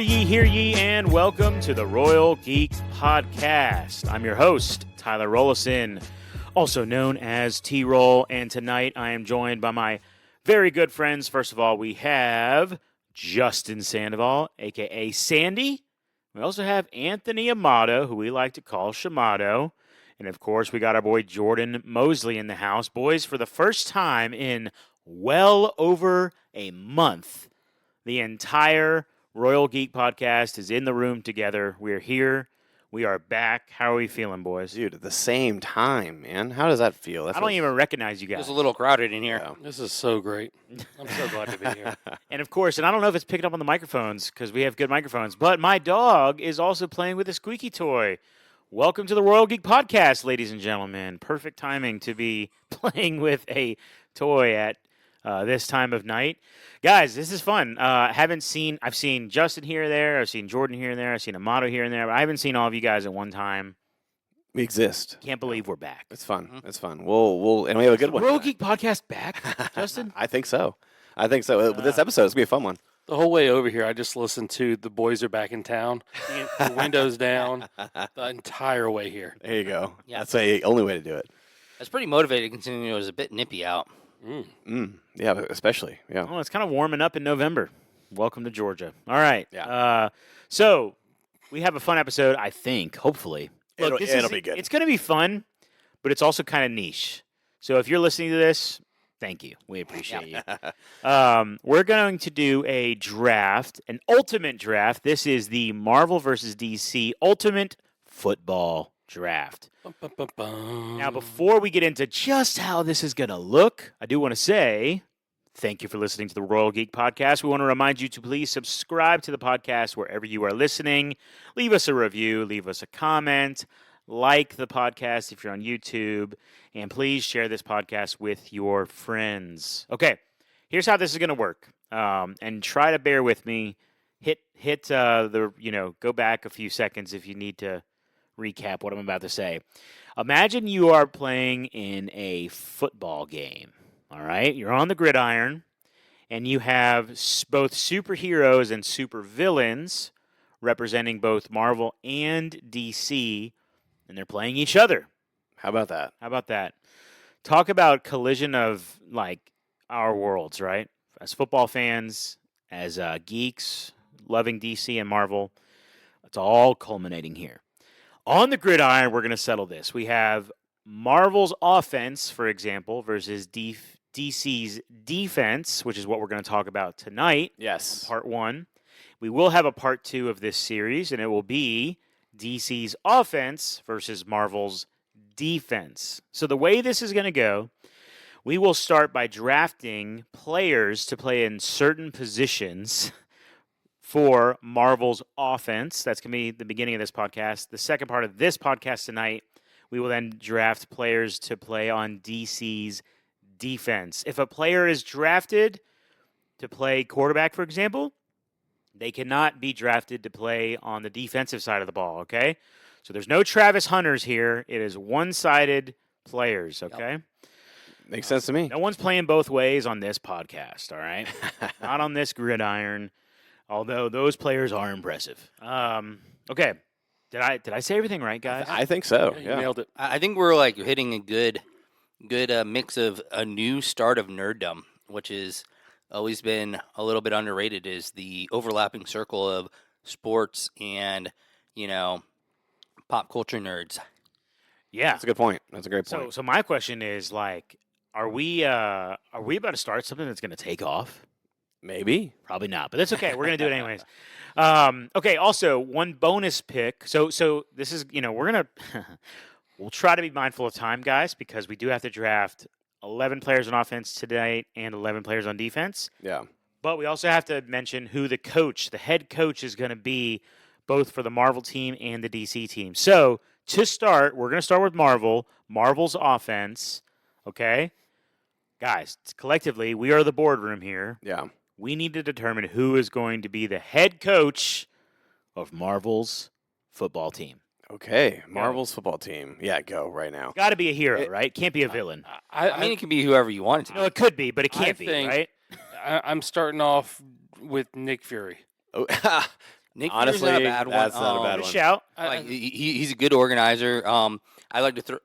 hear ye, and welcome to the Royal Geek Podcast. I'm your host, Tyler Rollison, also known as T-Roll, and tonight I am joined by my very good friends. First of all, we have Justin Sandoval, a.k.a. Sandy. We also have Anthony Amato, who we like to call Shamato. And, of course, we got our boy Jordan Mosley in the house. Boys, for the first time in well over a month, the entire Royal Geek Podcast is in the room together. We're here. We are back. How are we feeling, boys? Dude, at the same time, man. How does that feel? I don't even recognize you guys. It's a little crowded in here. Yeah. This is so great. I'm so glad to be here. And, of course, and I don't know if it's picking up on the microphones because we have good microphones, but my dog is also playing with a squeaky toy. Welcome to the Royal Geek Podcast, ladies and gentlemen. Perfect timing to be playing with a toy at this time of night. Guys, this is fun. I've seen Justin here and there. I've seen Jordan here and there. I've seen Amato here and there. But I haven't seen all of you guys at one time. We exist. Can't believe we're back. It's fun. Mm-hmm. It's fun. We'll and we have a good one. Royal Geek Podcast back, Justin? I think so. This episode is going to be a fun one. The whole way over here, I just listened to The Boys Are Back in Town, the windows down, the entire way here. There you go. Yeah. That's the only way to do it. I was pretty motivated considering it was a bit nippy out. Yeah, but especially. Yeah. Oh, it's kind of warming up in November. Welcome to Georgia. All right. Yeah. So we have a fun episode, I think, hopefully. Look, it'll be good. It's going to be fun, but it's also kind of niche. So if you're listening to this, thank you. We appreciate you. We're going to do a draft, an ultimate draft. This is the Marvel versus DC Ultimate Football Draft. Bum, bum, bum, bum. Now, before we get into just how this is going to look, I do want to say thank you for listening to the Royal Geek Podcast. We want to remind you to please subscribe to the podcast wherever you are listening. Leave us a review, leave us a comment, like the podcast if you're on YouTube, and please share this podcast with your friends. Okay, here's how this is going to work, and try to bear with me. Go back a few seconds if you need to recap what I'm about to say. Imagine you are playing in a football game, all right? You're on the gridiron, and you have both superheroes and supervillains representing both Marvel and DC, and they're playing each other. How about that? Talk about collision of, like, our worlds, right? As football fans, as geeks, loving DC and Marvel, it's all culminating here. On the gridiron, we're going to settle this. We have Marvel's offense, for example, versus DC's defense, which is what we're going to talk about tonight. Yes. Part 1. We will have a part 2 of this series, and it will be DC's offense versus Marvel's defense. So the way this is going to go, we will start by drafting players to play in certain positions for Marvel's offense. That's going to be the beginning of this podcast. The second part of this podcast tonight, we will then draft players to play on DC's defense. If a player is drafted to play quarterback, for example, they cannot be drafted to play on the defensive side of the ball, okay? So there's no Travis Hunters here. It is one-sided players, okay? Yep. Makes sense to me. No one's playing both ways on this podcast, all right? Not on this gridiron. Although those players are impressive. Okay, did I say everything right, guys? I think so. You Yeah. nailed it. I think we're like hitting a good mix of a new start of nerddom, which has always been a little bit underrated, is the overlapping circle of sports and, pop culture nerds. Yeah. That's a good point. That's a great point. So my question is, like, are we about to start something that's going to take off? Maybe. Probably not, but that's okay. We're going to do it anyways. Okay, also, one bonus pick. So this is, we're going to – we'll try to be mindful of time, guys, because we do have to draft 11 players on offense today and 11 players on defense. Yeah. But we also have to mention who the head coach is going to be, both for the Marvel team and the DC team. So to start, we're going to start with Marvel's offense, okay? Guys, collectively, we are the boardroom here. Yeah. We need to determine who is going to be the head coach of Marvel's football team. Okay. Marvel's football team. Yeah, go right now. Got to be a hero, right? Can't be a villain. I mean, it can be whoever you want it to be. No, it could be, but it can't be, think- right? I'm starting off with Nick Fury. Oh, Nick Honestly, Fury's not a bad one. that's not a bad Good one. shout. Like, he's a good organizer. I like to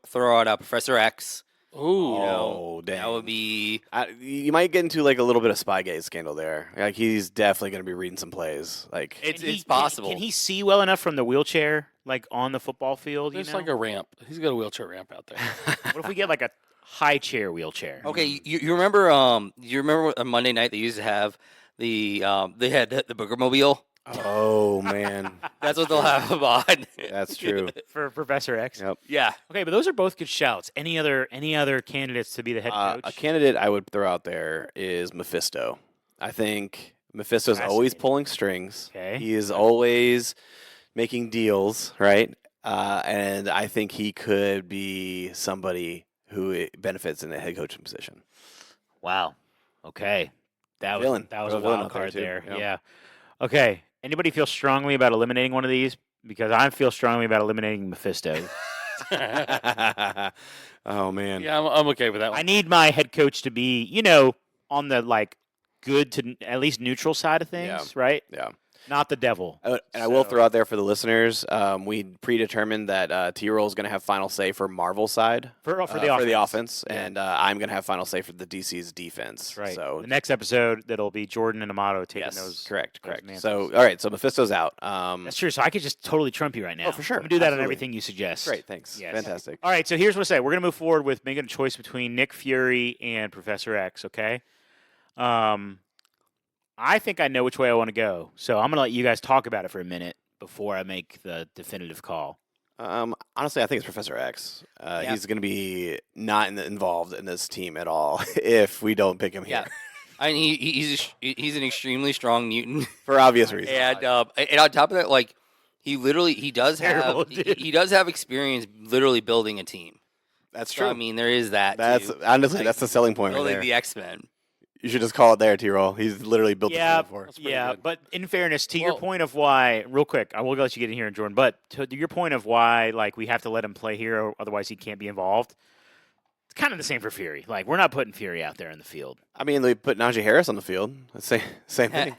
throw out Professor X. Ooh. Oh, dang. That would be. You might get into like a little bit of Spygate scandal there. Like he's definitely going to be reading some plays. Like It's possible. Can he see well enough from the wheelchair, like on the football field? There's you know? like a ramp. He's got a wheelchair ramp out there. What if we get like a high chair wheelchair? Okay, you remember? You remember on Monday night they used to have the they had the Booger Mobile. oh man, That's what they'll have him on. that's true. For Professor X. Yep. Yeah. Okay, but those are both good shouts. Any other candidates to be the head coach? A candidate I would throw out there is Mephisto. I think Mephisto's always Fascinating. pulling strings. Okay. He is always making deals, right? And I think he could be somebody who benefits in the head coaching position. Wow. Okay. That was Villain. that was Throw a a villain wild out there, card too. there. Yep. Yeah. Okay. Anybody feel strongly about eliminating one of these? Because I feel strongly about eliminating Mephisto. oh man. Yeah, I'm okay with that I one. need my head coach to be, on the like good to at least neutral side of things, right? Yeah. Not the devil. And I will So- throw out there for the listeners, we predetermined that T-Roll is going to have final say for Marvel's side For the for the offense. offense, and I'm going to have final say for the DC's defense. That's right. So the next episode, that'll be Jordan and Amato taking yes, those. correct. those So mantles. all right, so Mephisto's out. That's true. So I could just totally trump you right now. for sure. I'm gonna do that on Absolutely. everything you suggest. Great, thanks. Yes. Fantastic. All right. So here's what I say. We're gonna move forward with making a choice between Nick Fury and Professor X. Okay. I think I know which way I want to go. So I'm gonna let you guys talk about it for a minute before I make the definitive call. Honestly, I think it's Professor X. Yeah. He's going to be not involved in this team at all if we don't pick him here Yeah. I mean, he's an extremely strong mutant, for obvious reasons. and on top of that, like he does Terrible, have he does have experience literally building a team. That's So, true. I mean, there is that. That's too. honestly Like, that's the selling point right building there. the X-Men. You should just call it there, T-Roll. He's literally built Yeah, the team for. That's pretty yeah. good. But in fairness, to your Well- point of why, real quick, I will let you get in here, Jordan. But to your point of why, like, we have to let him play here, or otherwise he can't be involved. It's kind of the same for Fury. Like, we're not putting Fury out there in the field. I mean, they put Najee Harris on the field. Same thing.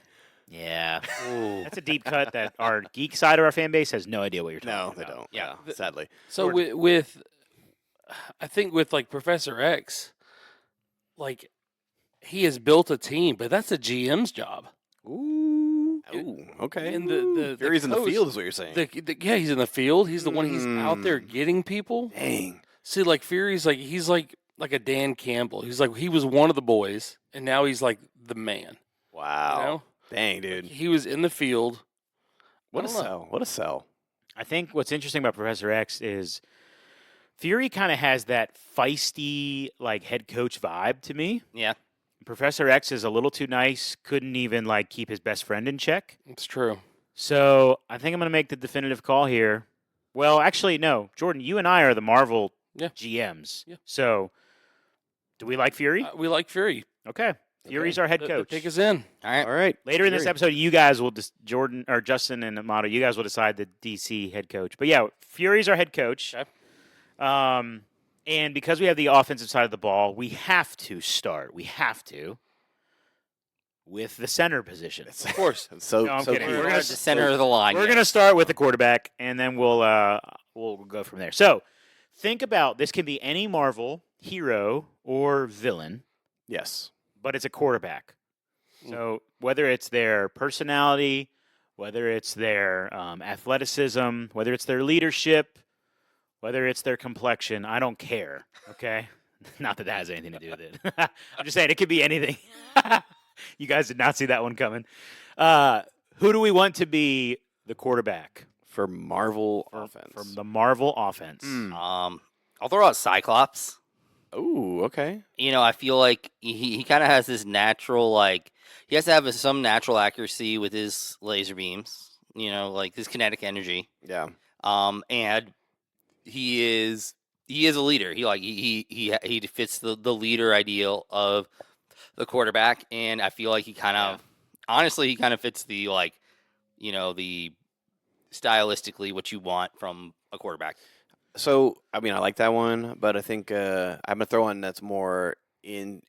Yeah, Ooh. that's a deep cut that our geek side of our fan base has no idea what you're talking No, about. they don't. Yeah. Sadly. So with I think with like Professor X, like he has built a team, but that's a GM's job. Ooh. Ooh. Okay. And the Fury's in the coach- field is what you're saying. Yeah, he's in the field. He's the one. He's out there getting people. Dang. See, like Fury's like he's like a Dan Campbell. He's like he was one of the boys, and now he's like the man. Wow. You know, Dang, dude. he was in the field. What a I don't know. sell. What a sell. I think what's interesting about Professor X is Fury kind of has that feisty, like, head coach vibe to me. Yeah. Professor X is a little too nice, couldn't even, like, keep his best friend in check. It's true. So I think I'm going to make the definitive call here. Well, actually, no. Jordan, you and I are the Marvel Yeah. GMs. Yeah. So do we like Fury? We like Fury. Okay. Fury's our head The coach. pick is in. All right. All right. Later in this Fury. episode, you guys will Jordan or Justin and Amato, you guys will decide the DC head coach. But yeah, Fury's our head coach. Okay. And because we have the offensive side of the ball, we have to start. We have to with the center position. Of course. So, No, I'm so kidding. cute. We're We're gonna at the center of the line. We're yeah. going to start with the quarterback, and then we'll go from there. So think about this: can be any Marvel hero or villain, Yes. but it's a quarterback. So whether it's their personality, whether it's their athleticism, whether it's their leadership, whether it's their complexion, I don't care. Okay, not that that has anything to do with it. I'm just saying it could be anything. You guys did not see that one coming. Who do we want to be the quarterback For Marvel offense. from the Marvel offense? I'll throw out Cyclops. Ooh, okay. You know, I feel like he kind of has this natural, like, he has to have some natural accuracy with his laser beams, you know, like his kinetic energy. Yeah. And he is a leader. He fits the leader ideal of the quarterback. And I feel like he kind of, honestly, he kind of fits the, like, you know, the stylistically what you want from a quarterback. So, I mean, I like that one, but I think I'm gonna throw one that's more in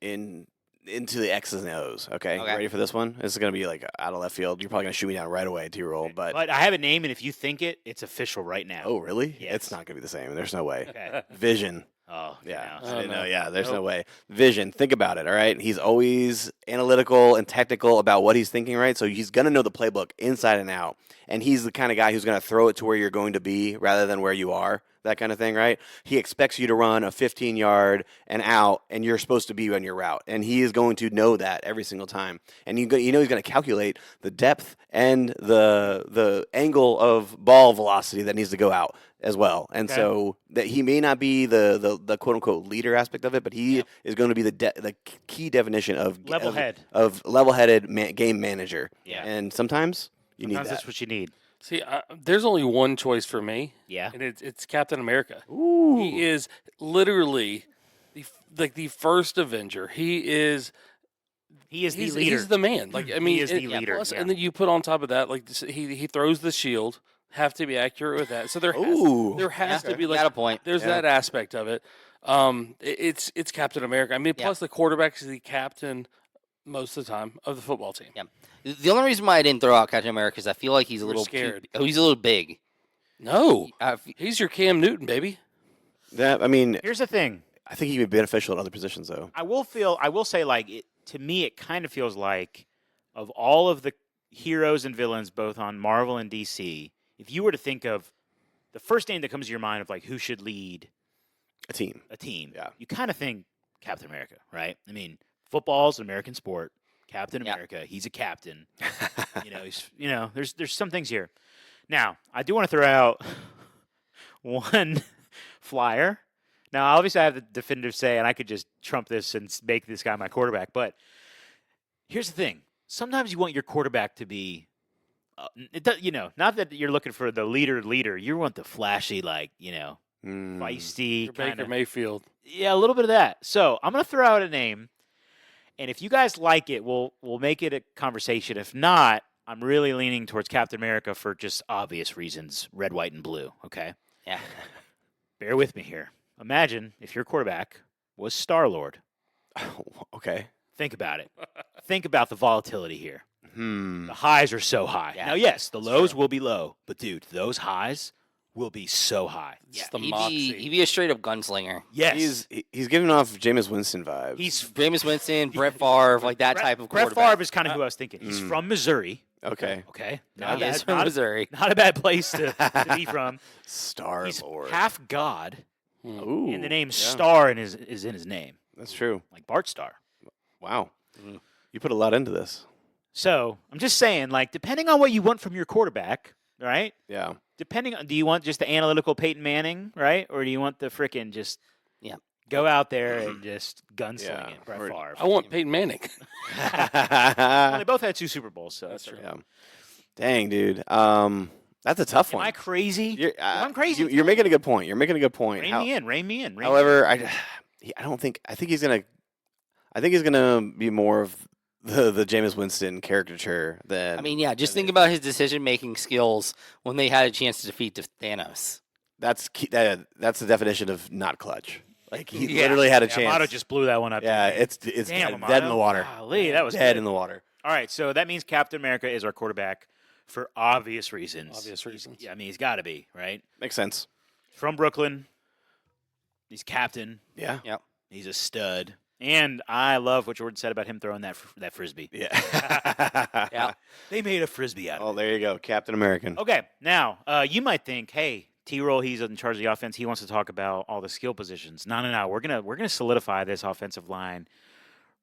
into the X's and O's. Okay, Okay. You ready for this one? This is gonna be like out of left field. You're probably gonna shoot me down right away, T-roll. But But I have a name, and if you think it, it's official right now. oh, really? Yes. It's not gonna be the same. There's no way. Okay. Vision. Oh, Yeah, no. I Oh, didn't know. no. Yeah, there's no Nope. way. Vision. Think about it. All right, he's always analytical and technical about what he's thinking. Right, so he's gonna know the playbook inside and out, and he's the kind of guy who's gonna throw it to where you're going to be rather than where you are. That kind of thing, right? He expects you to run a 15-yard and out, and you're supposed to be on your route, and he is going to know that every single time. And you know he's going to calculate the depth and the angle of ball velocity that needs to go out as well. And Okay. so that he may not be the quote unquote leader aspect of it, but he is going to be the key definition of Level head. of level-headed game manager. Yeah. And sometimes you Sometimes need that. that's what you need. See, there's only one choice for me, Yeah. and it's Captain America. Ooh. He is literally the first Avenger. He is He is he's, the leader. He's the man. Like I He mean, is the leader, plus- yeah. And then you put on top of that, like he throws the shield. Have to be accurate with that. So there Ooh. has to be You like got a point. there's Yeah. that aspect of it. It's Captain America. I mean, Yeah. plus the quarterback is the captain most of the time of the football team. Yeah. The only reason why I didn't throw out Captain America is I feel like he's a You were little scared. He's a little big. No, I f- he's your Cam Newton, baby. That, I mean, Here's the thing. I think he would be beneficial at other positions, though. I will say, like, to me, it kind of feels like of all of the heroes and villains, both on Marvel and DC, if you were to think of the first name that comes to your mind of like who should lead A team. a team, Yeah. you kind of think Captain America, right? I mean, football's an American sport. Captain Yeah. America, he's a captain. There's some things here. Now, I do want to throw out one flyer. Now, obviously, I have the definitive say, and I could just trump this and make this guy my quarterback. But here's the thing: sometimes you want your quarterback to be, not that you're looking for the leader. You want the flashy, Mm. feisty Your kind Baker of. Mayfield. Yeah, a little bit of that. So I'm gonna throw out a name, and if you guys like it, we'll make it a conversation. If not, I'm really leaning towards Captain America for just obvious reasons: red, white, and blue. Okay, yeah. bear with me here. Imagine if your quarterback was Star-Lord. Okay. Think about it. Think about the volatility here. Hmm. The highs are so high. Yeah, Now, yes, the that's lows true. will be low, but dude, those highs will be so high. It's the He'd moxie. be a straight up gunslinger. Yes, He's giving off Jameis Winston vibes. he's Jameis Winston, Brett Favre, like that type of Brett quarterback. Favre is kind of who I was thinking. He's from Missouri. okay. Okay, No, not, he is bad, from not, Missouri. not a bad place to be from. Star He's Lord. half God, Ooh. and the name yeah, Star is in his name, That's true. like Bart Starr. Wow. Mm. You put a lot into this. So I'm just saying, like, depending on what you want from your quarterback, right? Yeah. Depending on, do you want just the analytical Peyton Manning, right, or do you want the frickin' just Yeah. go out there and just gunsling Yeah, it, Brett or- Favre? I want Peyton Manning. Well, they both had 2 Super Bowls, so That's true. Yeah. Dang, dude. That's a tough Am one. I crazy? You're, If I'm crazy. You're making a good point. You're making a good point. Rein me in. Rein me in. However, I don't think. I think he's gonna be more of the Jameis Winston caricature than. I mean, yeah, just think about his decision making skills when they had a chance to defeat Thanos. that's that's the definition of not clutch. Like he Yeah. literally had a Yeah, chance. Amato just blew that one up. yeah, didn't it's he? Damn, dead in Amato. the water. Golly, that was dead good. in the water. All right, so that means Captain America is our quarterback for obvious reasons. Obvious reasons. Yeah, I mean, he's got to be, right? Makes sense. From Brooklyn. He's captain. Yeah. He's a stud. And I love what Jordan said about him throwing that frisbee. Yeah. Yeah. They made a frisbee out of Oh, there you go, Captain American. it. Okay, now you might think, hey, T-Roll, he's in charge of the offense. He wants to talk about all the skill positions. No. We're gonna solidify this offensive line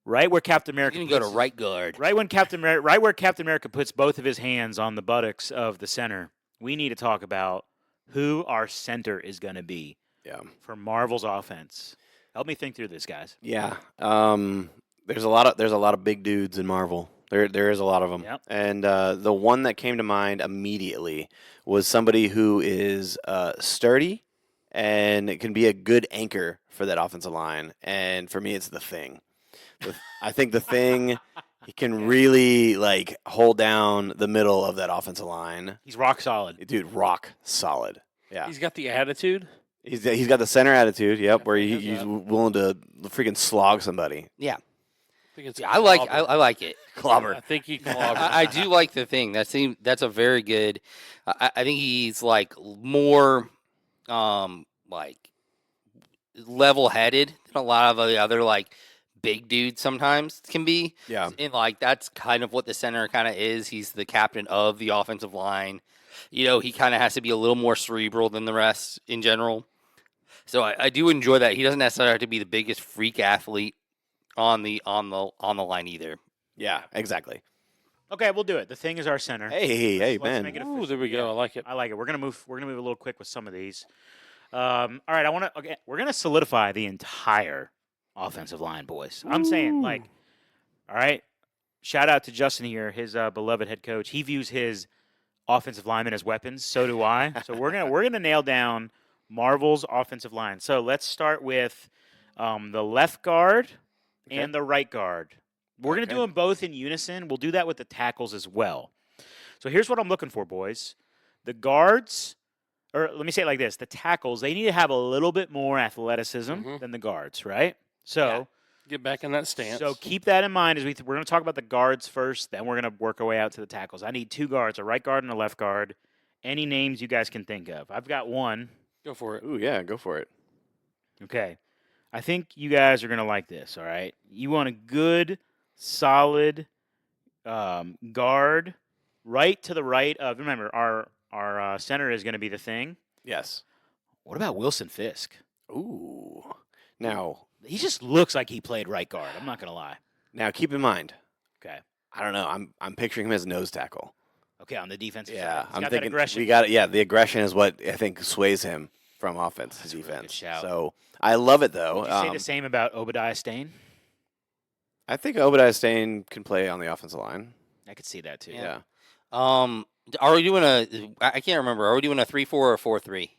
right where Captain You're America. going to go to puts- right guard. Right where Captain America puts both of his hands on the buttocks of the center. We need to talk about who our center is going to be Yeah. for Marvel's offense. Help me think through this, guys. Yeah. There's a lot of big dudes in Marvel. There is a lot of them. Yep. And the one that came to mind immediately was somebody who is sturdy and it can be a good anchor for that offensive line. And for me, it's the Thing. I think the Thing, he can really like hold down the middle of that offensive line. He's rock solid. Dude, rock solid. Yeah. He's got the attitude. He's got the center attitude, yep, where Definitely he's has that. willing to freaking slog somebody. Yeah. think it's Yeah, I like it. Clobbered. I think he clobbered. I do like the thing. That's a very good. I think he's like more like level-headed than a lot of the other like big dudes sometimes can be. Yeah. And like that's kind of what the center kind of is. He's the captain of the offensive line. You know, he kind of has to be a little more cerebral than the rest in general. So I do enjoy that. He doesn't necessarily have to be the biggest freak athlete on the line either. Yeah, exactly. Okay, we'll do it. The thing is our center. Hey, Let's man. make it Ooh, official. there we go. Yeah. I like it. I like it. We're gonna move a little quick with some of these. All right, we're gonna solidify the entire offensive line, boys. I'm saying, like, all right. Shout out to Justin here, his beloved head coach. He views his offensive linemen as weapons. So do I. So we're gonna nail down Marvel's offensive line. So let's start with the left guard and the right guard. We're gonna do them both in unison. We'll do that with the tackles as well. So here's what I'm looking for, boys. The guards, or let me say it like this: the tackles, they need to have a little bit more athleticism than the guards, right? So. Get back in that stance. So keep that in mind as we're going to talk about the guards first. Then we're going to work our way out to the tackles. I need 2 guards, a right guard and a left guard. Any names you guys can think of? I've got one. Go for it. Ooh, yeah, go for it. Okay. I think you guys are going to like this, all right? You want a good, solid guard right to the right of, remember, our center is going to be the thing. Yes. What about Wilson Fisk? Ooh. Now, He just looks like he played right guard. I'm not going to lie. keep in mind. Okay. I don't know. I'm picturing him as nose tackle. Okay, on the defensive Yeah, side. He's I'm got that thinking aggression. we got it. Yeah, the aggression is what I think sways him from offense to That's a really good defense. shout. So I love it though. Would you say the same about Obadiah Stane? I think Obadiah Stane can play on the offensive line. I could see that too. Yeah. Are we doing I can't remember. Are we doing a 3-4 or 4-3?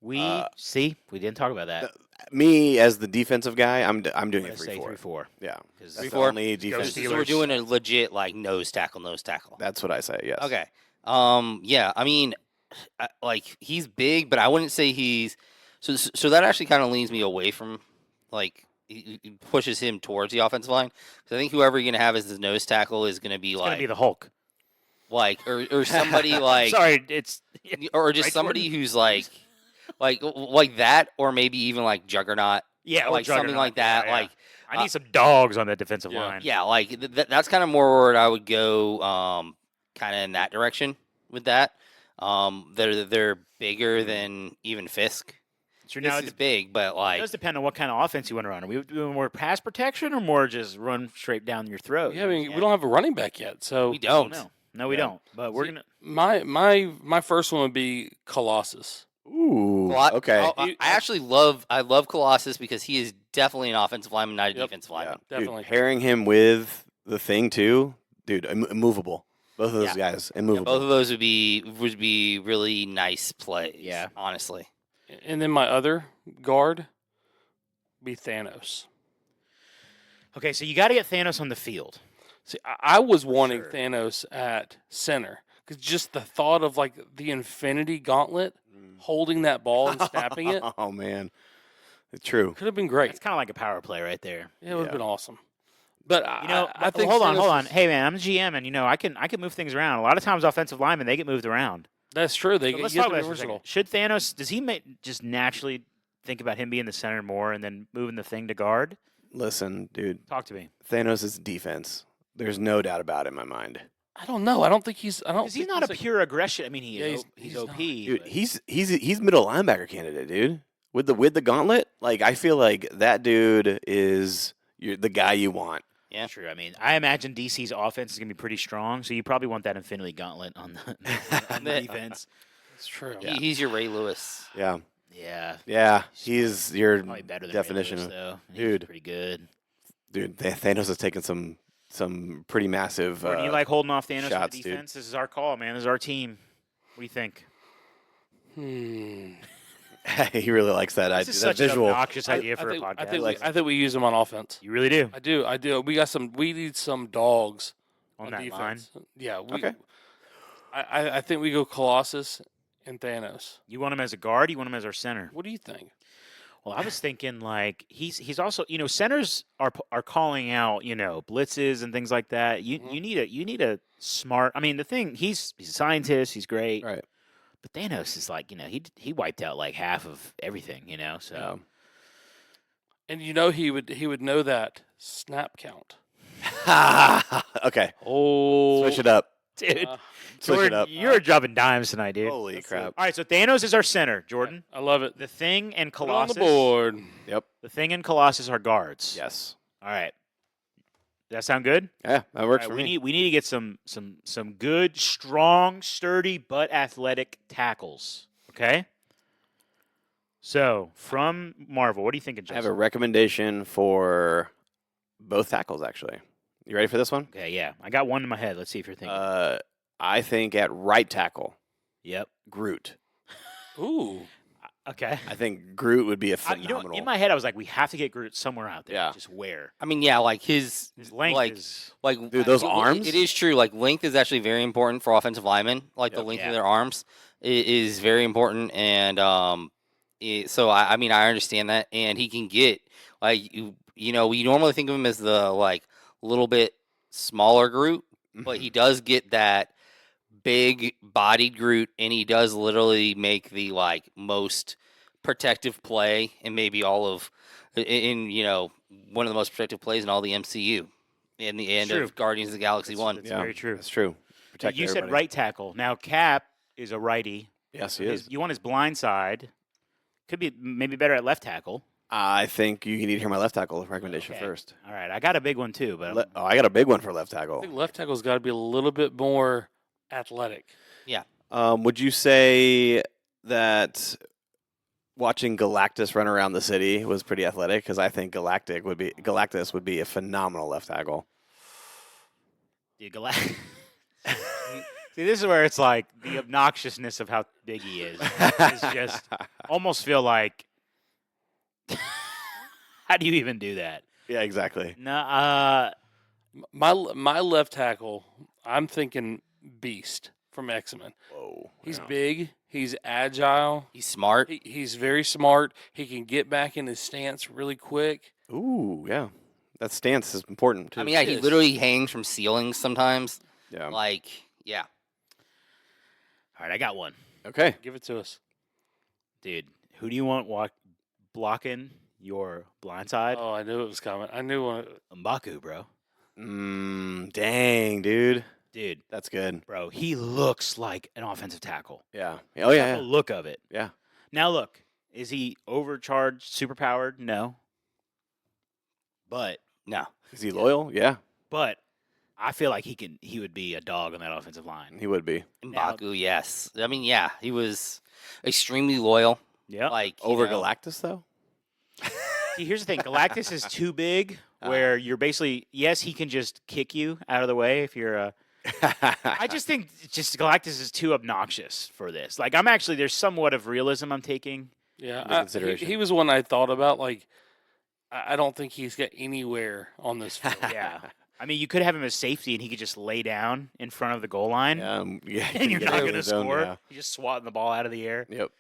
We see. We didn't talk about that. Me as the defensive guy, I'm doing I'm a gonna say 3-4. 3-4. Yeah. 'Cause That's the 3-4? only Go defense. Steelers. So we're doing a legit like nose tackle. That's what I say. Yes. Okay. Yeah. I mean, like he's big, but I wouldn't say he's. So that actually kind of leans me away from, like, he pushes him towards the offensive line. Because I think whoever you're gonna have as the nose tackle is gonna be It's like, gonna be the Hulk. or somebody like, Sorry, it's or just Right, somebody Jordan? who's like that, or maybe even like Juggernaut, yeah, like something like that. Like, I need some dogs on that defensive Yeah. line. yeah, like that's kind of more where I would go, kind of in that direction with that. They're bigger than even Fisk. So This now is big, but it like, does depend on what kind of offense you want to run. Are we doing more pass protection or more just run straight down your throat? Yeah, I mean, we don't have a running back yet, so we don't. No, we Yeah. don't. But we're See, gonna. my first one would be Colossus. Ooh. Well, Okay. I actually love Colossus because he is definitely an offensive lineman, not a Yep. defensive Yeah. lineman. Definitely. Dude, pairing him with the thing too, dude, immovable. Both of those guys, Yeah, immovable. both of those would be really nice plays. Yeah. honestly. And then my other guard be Thanos. Okay, so you got to get Thanos on the field. See, I was wanting sure. Thanos at center because just the thought of like the Infinity Gauntlet holding that ball and snapping it Oh man, it's true. could have been great. It's kind of like a power play right there. Yeah, it would have Yeah. been awesome. But You know, I think hold on. Thanos is- Hey man, I'm a GM, and I can move things around. A lot of times, offensive linemen they get moved around. That's true. They So get let's to talk be about this for a second. versatile. Should Thanos does he just naturally think about him being the center more and then moving the thing to guard? Listen, dude, Talk to me. Thanos is defense. There's no doubt about it in my mind. I don't know. I don't think he's. I don't. Because he's think not a like- pure aggression. I mean, Yeah, he's he's OP. not. Dude, but- he's middle linebacker candidate, dude. With the gauntlet, like I feel like that dude is the guy you want. Yeah. True. I mean, I imagine DC's offense is going to be pretty strong, so you probably want that Infinity Gauntlet on the defense. It's true. He's your Ray Lewis. Yeah, Yeah, yeah. He's your probably better than definition Ray of Lewis, though. He's dude. pretty good. dude. Thanos has taken some pretty massive. Or do you like holding off Thanos on shots, the dude. defense? This is our call, man. This is our team. What do you think? he really likes that This idea. is That such an visual. obnoxious idea for I think, a podcast. I think we use him on offense. You really do I do. We got some. We need some dogs on that defense. line. Yeah. Okay. I think we go Colossus and Thanos. You want him as a guard? You want him as our center? What do you think? Well, I was thinking like he's also centers are calling out blitzes and things like that. Mhm. You need a smart. I mean the thing he's a scientist. He's great. Right. But Thanos is like he wiped out like half of everything. So Yeah. And he would know that snap count. Okay. Oh, Switch it up. dude, uh, Switch it Jordan, up. you're dropping dimes tonight, dude. Holy That's crap. All right, so Thanos is our center, Jordan. I love it. The Thing and Put it on Colossus. the board. Yep. The Thing and Colossus are guards. Yes. All right. Does that sound good? Yeah, that works All for right, me. we need to get some good, strong, sturdy, but athletic tackles. Okay. So from Marvel, what are you thinking, I have Justin? a recommendation for both tackles, actually. You ready for this one? Okay, yeah, I got one in my head. Let's see if you're thinking. I think at right tackle, Yep. Groot. Ooh, Okay. I think Groot would be a I, phenomenal. in my head, I was like, we have to get Groot somewhere out there. Yeah. Just where I mean, yeah, like his length like is. Dude, those it- arms? It is true. Like length is actually very important for offensive linemen. Like the Yep. length Yeah. of their arms is very important, and so I mean I understand that, and he can get like we normally think of him as the like little bit smaller Groot, but he does get that big bodied Groot, and he does literally make the like most protective play and maybe all of in one of the most protective plays in all the MCU in the end True. of Guardians of the Galaxy That's- 1. that's Yeah, very true. That's true. Now, Protect you said everybody. right tackle. Now Cap is a righty. Yes, he is. You want his blind side. Could be maybe better at left tackle. I think you need to hear my left tackle recommendation Okay. first. All right, I got a big one too, but I got a big one for left I tackle. think left tackle's got to be a little bit more athletic. Would you say that watching Galactus run around the city was pretty athletic? Because I think Galactus would be a phenomenal left tackle. dude, See, this is where it's like the obnoxiousness of how big he is just almost feel like. How do you even do that? Yeah, exactly. No, My left tackle, I'm thinking Beast from X-Men. Whoa. He's yeah. big. He's agile. He's smart. He's very smart. He can get back in his stance really quick. Ooh, yeah. That stance is important too. I mean, yeah, he Yes. literally hangs from ceilings sometimes. yeah. Like, yeah. all right, I got one, Okay. Give it to us. dude. Who do you want blocking your blind side? Oh, I knew it was coming. I knew one. M'Baku, bro. Dang, dude. Dude, That's good. bro, he looks like an offensive tackle. Yeah. Oh yeah. The look of it. Yeah. Now look, is he overcharged, superpowered? No. But No. Is he loyal? Yeah, I feel like he would be a dog on that offensive line. he would be. Now- M'Baku, yes. I mean, yeah, he was extremely loyal. Yeah. Like Over know, Galactus though. See, here's the thing. Galactus is too big where you're basically he can just kick you out of the way if you're a I just think Galactus is too obnoxious for this. Like there's somewhat of realism I'm taking. Yeah, Into consideration. he was one I thought about. Like, I don't think he's got anywhere on this field. Yeah. I mean, you could have him as safety and he could just lay down in front of the goal line yeah. and you're Get not out of going to the zone, score. yeah. You're just swatting the ball out of the air. Yep.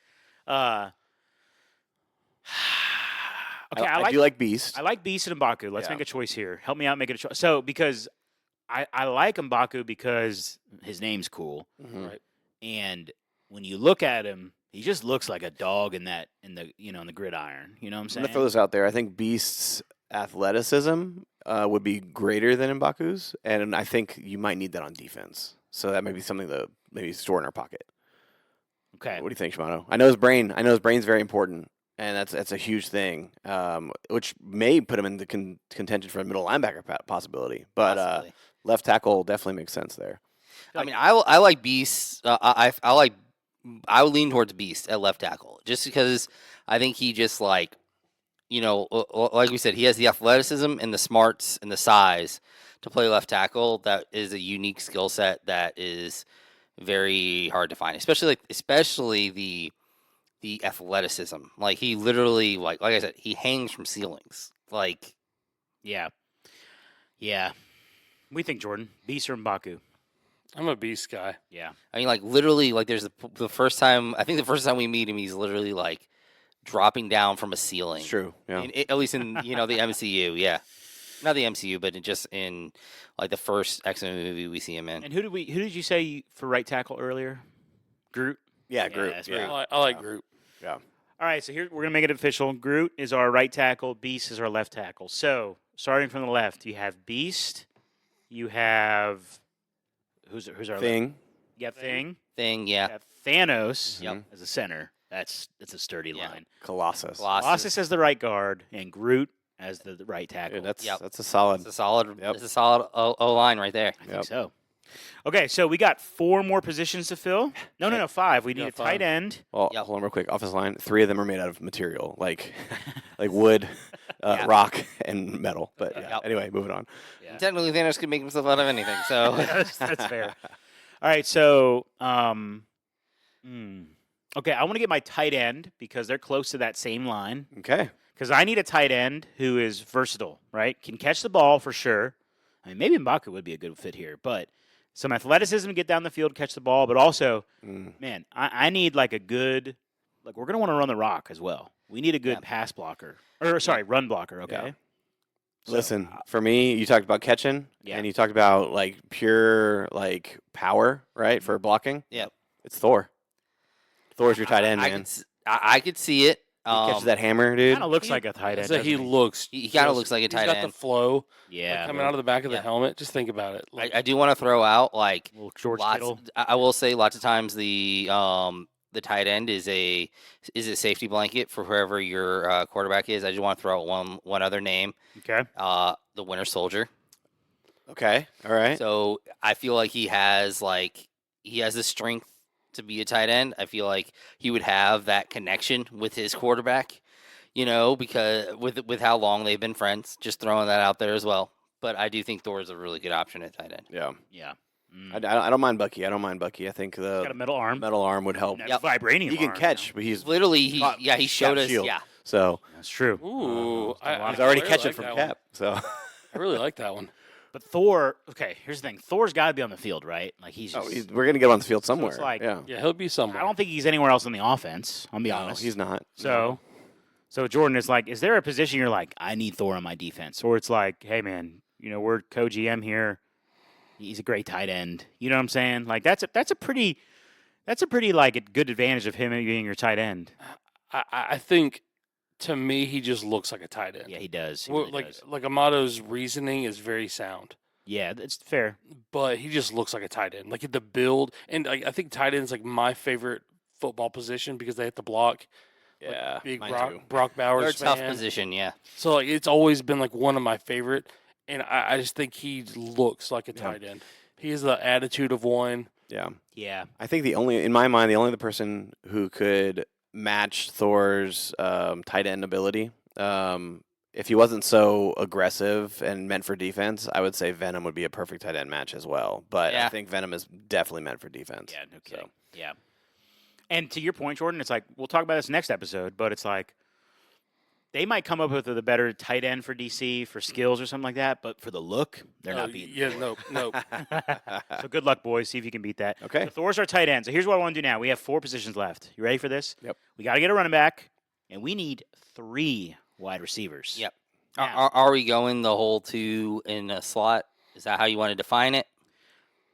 Okay, I do like Beast. I like Beast and M'Baku. Let's Yeah. make a choice here. Help me out make a choice. So, because I like M'Baku because his name's cool. Mhm. Right. And when you look at him, he just looks like a dog in the gridiron. You know what I'm I'm saying? gonna throw this out there. I think Beast's athleticism would be greater than M'Baku's, and I think you might need that on defense. So that may be something to maybe store in our pocket. Okay. What do you think, Shimano? I know his brain's very important, and that's a huge thing, which may put him in the contention for a middle linebacker possibility. But possibly. left tackle definitely makes sense there. I mean, I like Beast. I would lean towards Beast at left tackle just because I think he just like we said, he has the athleticism and the smarts and the size to play left tackle. That is a unique skill set that is very hard to find, especially the athleticism. Like he literally like I said, he hangs from ceilings. Like Yeah. Yeah. We think Jordan Beast or M'Baku. I'm a Beast guy. Yeah. I mean, like literally, like there's the first time. I think the first time we meet him, he's literally like dropping down from a ceiling. It's true. Yeah. At least in the MCU, yeah, not the MCU, but just in like the first X-Men movie we see him in. And who did you say for right tackle earlier? Groot. Yeah, Groot. that's Yeah. right. I like Groot. Yeah. All right, so here we're gonna make it official. Groot is our right tackle. Beast is our left tackle. So starting from the left, you have Beast. You have who's our left? Thing. You have Thing. Thing, You yeah. have Thanos Yep. as a center. That's a sturdy Yeah. line. Colossus. Colossus as the right guard, and Groot as the right tackle. Dude, that's Yep. that's a solid. It's a solid. Yep. It's a solid O line right there. I think so. Okay, so we got 4 more positions to fill. No, 5. We need Yeah, a tight 5. end. Well, Yep. hold on real quick. Offensive line. 3 of them are made out of material, like like wood, Yeah. rock, and metal. But yeah. Yep. Anyway, moving on. Yeah. Technically, Thanos could make himself out of anything. So that's fair. All right, so okay, I want to get my tight end because they're close to that same line. Okay. Because I need a tight end who is versatile, right? Can catch the ball for sure. I mean, maybe M'Baku would be a good fit here, but some athleticism to get down the field, catch the ball, but also, man, I need like a good, like we're going to want to run the rock as well. We need a good Yeah. pass blocker, or sorry, run blocker, okay? Yeah. So, Listen, for me, you talked about catching, Yeah. and you talked about like pure like power, right, for blocking. Yep. It's Thor. Thor's your tight end, I man. I could see it. He catches that hammer, dude. kind of looks like a tight end. So he doesn't looks. He kind of just- looks like a He's tight got end. the flow like, Yeah, coming out of the back of the Yeah. helmet. Just think about it. I do want to throw out like little George lots. Kittle. I will say lots of times the tight end is a safety blanket for whoever your quarterback is. I just want to throw out one other name. Okay. The Winter Soldier. Okay. All right. So I feel like he has the strength to be a tight end. I feel like he would have that connection with his quarterback, because with how long they've been friends. Just throwing that out there as well. But I do think Thor is a really good option at tight end. Yeah. Yeah. I don't mind Bucky. I think the Got a metal arm. metal arm would help. That's Yep. vibranium. He can arm, catch, but he's Literally, he Got- he showed got us. shield. Yeah, so That's true. Ooh, he's already I catching like from that Cap. one. So I really like that one. But Thor, okay, here's the thing. Thor's got to be on the field, right? Like he's just. we're gonna get on the field somewhere. like- yeah. Yeah, he'll be somewhere. I don't think he's anywhere else in the offense. I'll be No, honest. he's not. So Jordan is like, is there a position you're like, I need Thor on my defense, or it's like, hey man, we're co-GM here. He's a great tight end. You know what I'm saying? Like that's a pretty like a good advantage of him being your tight end. I think to me he just looks like a tight end. Yeah, he does. He Well, really does. like Amato's reasoning is very sound, Yeah, that's fair. but he just looks like a tight end. Like the build, and I think tight end is like my favorite football position because they have to block. Yeah. Big mine Brock, too. Brock they're Bowers a tough fan. position. Yeah, So like it's always been like one of my favorite, and I just think he looks like a tight end. He has the attitude of one. Yeah. Yeah. I think in my mind, the only person who could match Thor's tight end ability, if he wasn't so aggressive and meant for defense, I would say Venom would be a perfect tight end match as well. But I Yeah. think Venom is definitely meant for defense. Yeah, no kidding. Yeah. And to your point, Jordan, it's like we'll talk about this next episode, but it's like they might come up with a better tight end for DC for skills or something like that, but for the look, they're not beating. Yeah, nope. So good luck, boys. See if you can beat that. Okay. So Thor's our tight end. So here's what I want to do now. We have 4 positions left. You ready for this? Yep. We got to get a running back, and we need 3 wide receivers. Yep. Now- Are we going the whole 2 in a slot? Is that how you want to define it?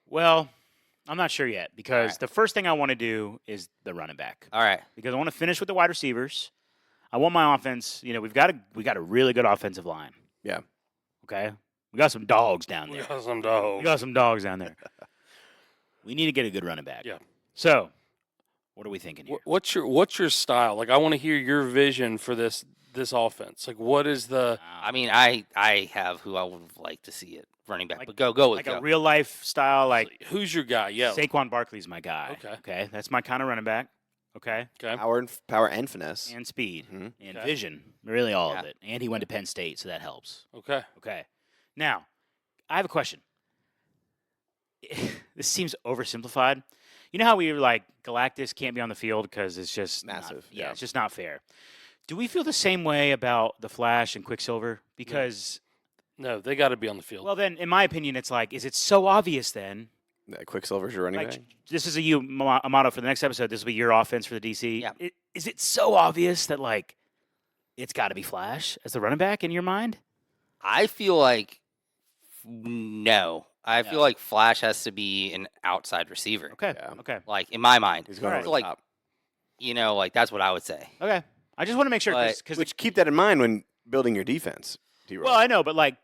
Well, I'm not sure yet because Alright. the first thing I want to do is the running back All right. because I want to finish with the wide receivers. I want my offense. We got a really good offensive line. Yeah. Okay. We got some dogs down We there. got some dogs. We got some dogs down there. We need to get a good running back. Yeah. So, what are we thinking here? What's your style? Like I want to hear your vision for this offense. Like what is the I mean, I have who I would like to see it running back, Like- but go with Like go. a real life style, like who's your guy? Yeah. Saquon Barkley's my guy. Okay. Okay. That's my kind of running back. Okay. Okay. Power and finesse. And speed Mhm. and Okay. vision. Really all of Yeah. it. And he went to Penn State, so that helps. Okay. Okay. Now, I have a question. This seems oversimplified. You know how we were like Galactus can't be on the field because it's just not- Massive, yeah, yeah. it's just not fair. Do we feel the same way about the Flash and Quicksilver? Because No, they got to be on the field. well, then in my opinion, it's like, is it so obvious then Quicksilver's your running Like, back. this is a motto for the next episode. This will be your offense for the DC. Yeah. Is it so obvious that like it's got to be Flash as the running back in your mind? I feel like no. I feel No. like Flash has to be an outside receiver. Okay. Yeah. Okay. Like in my mind, He's going Alright. over So, the like, top. like that's what I would say. Okay. I just want to make sure But- because Which keep that in mind when building your defense. D-Roll. well, I know, but like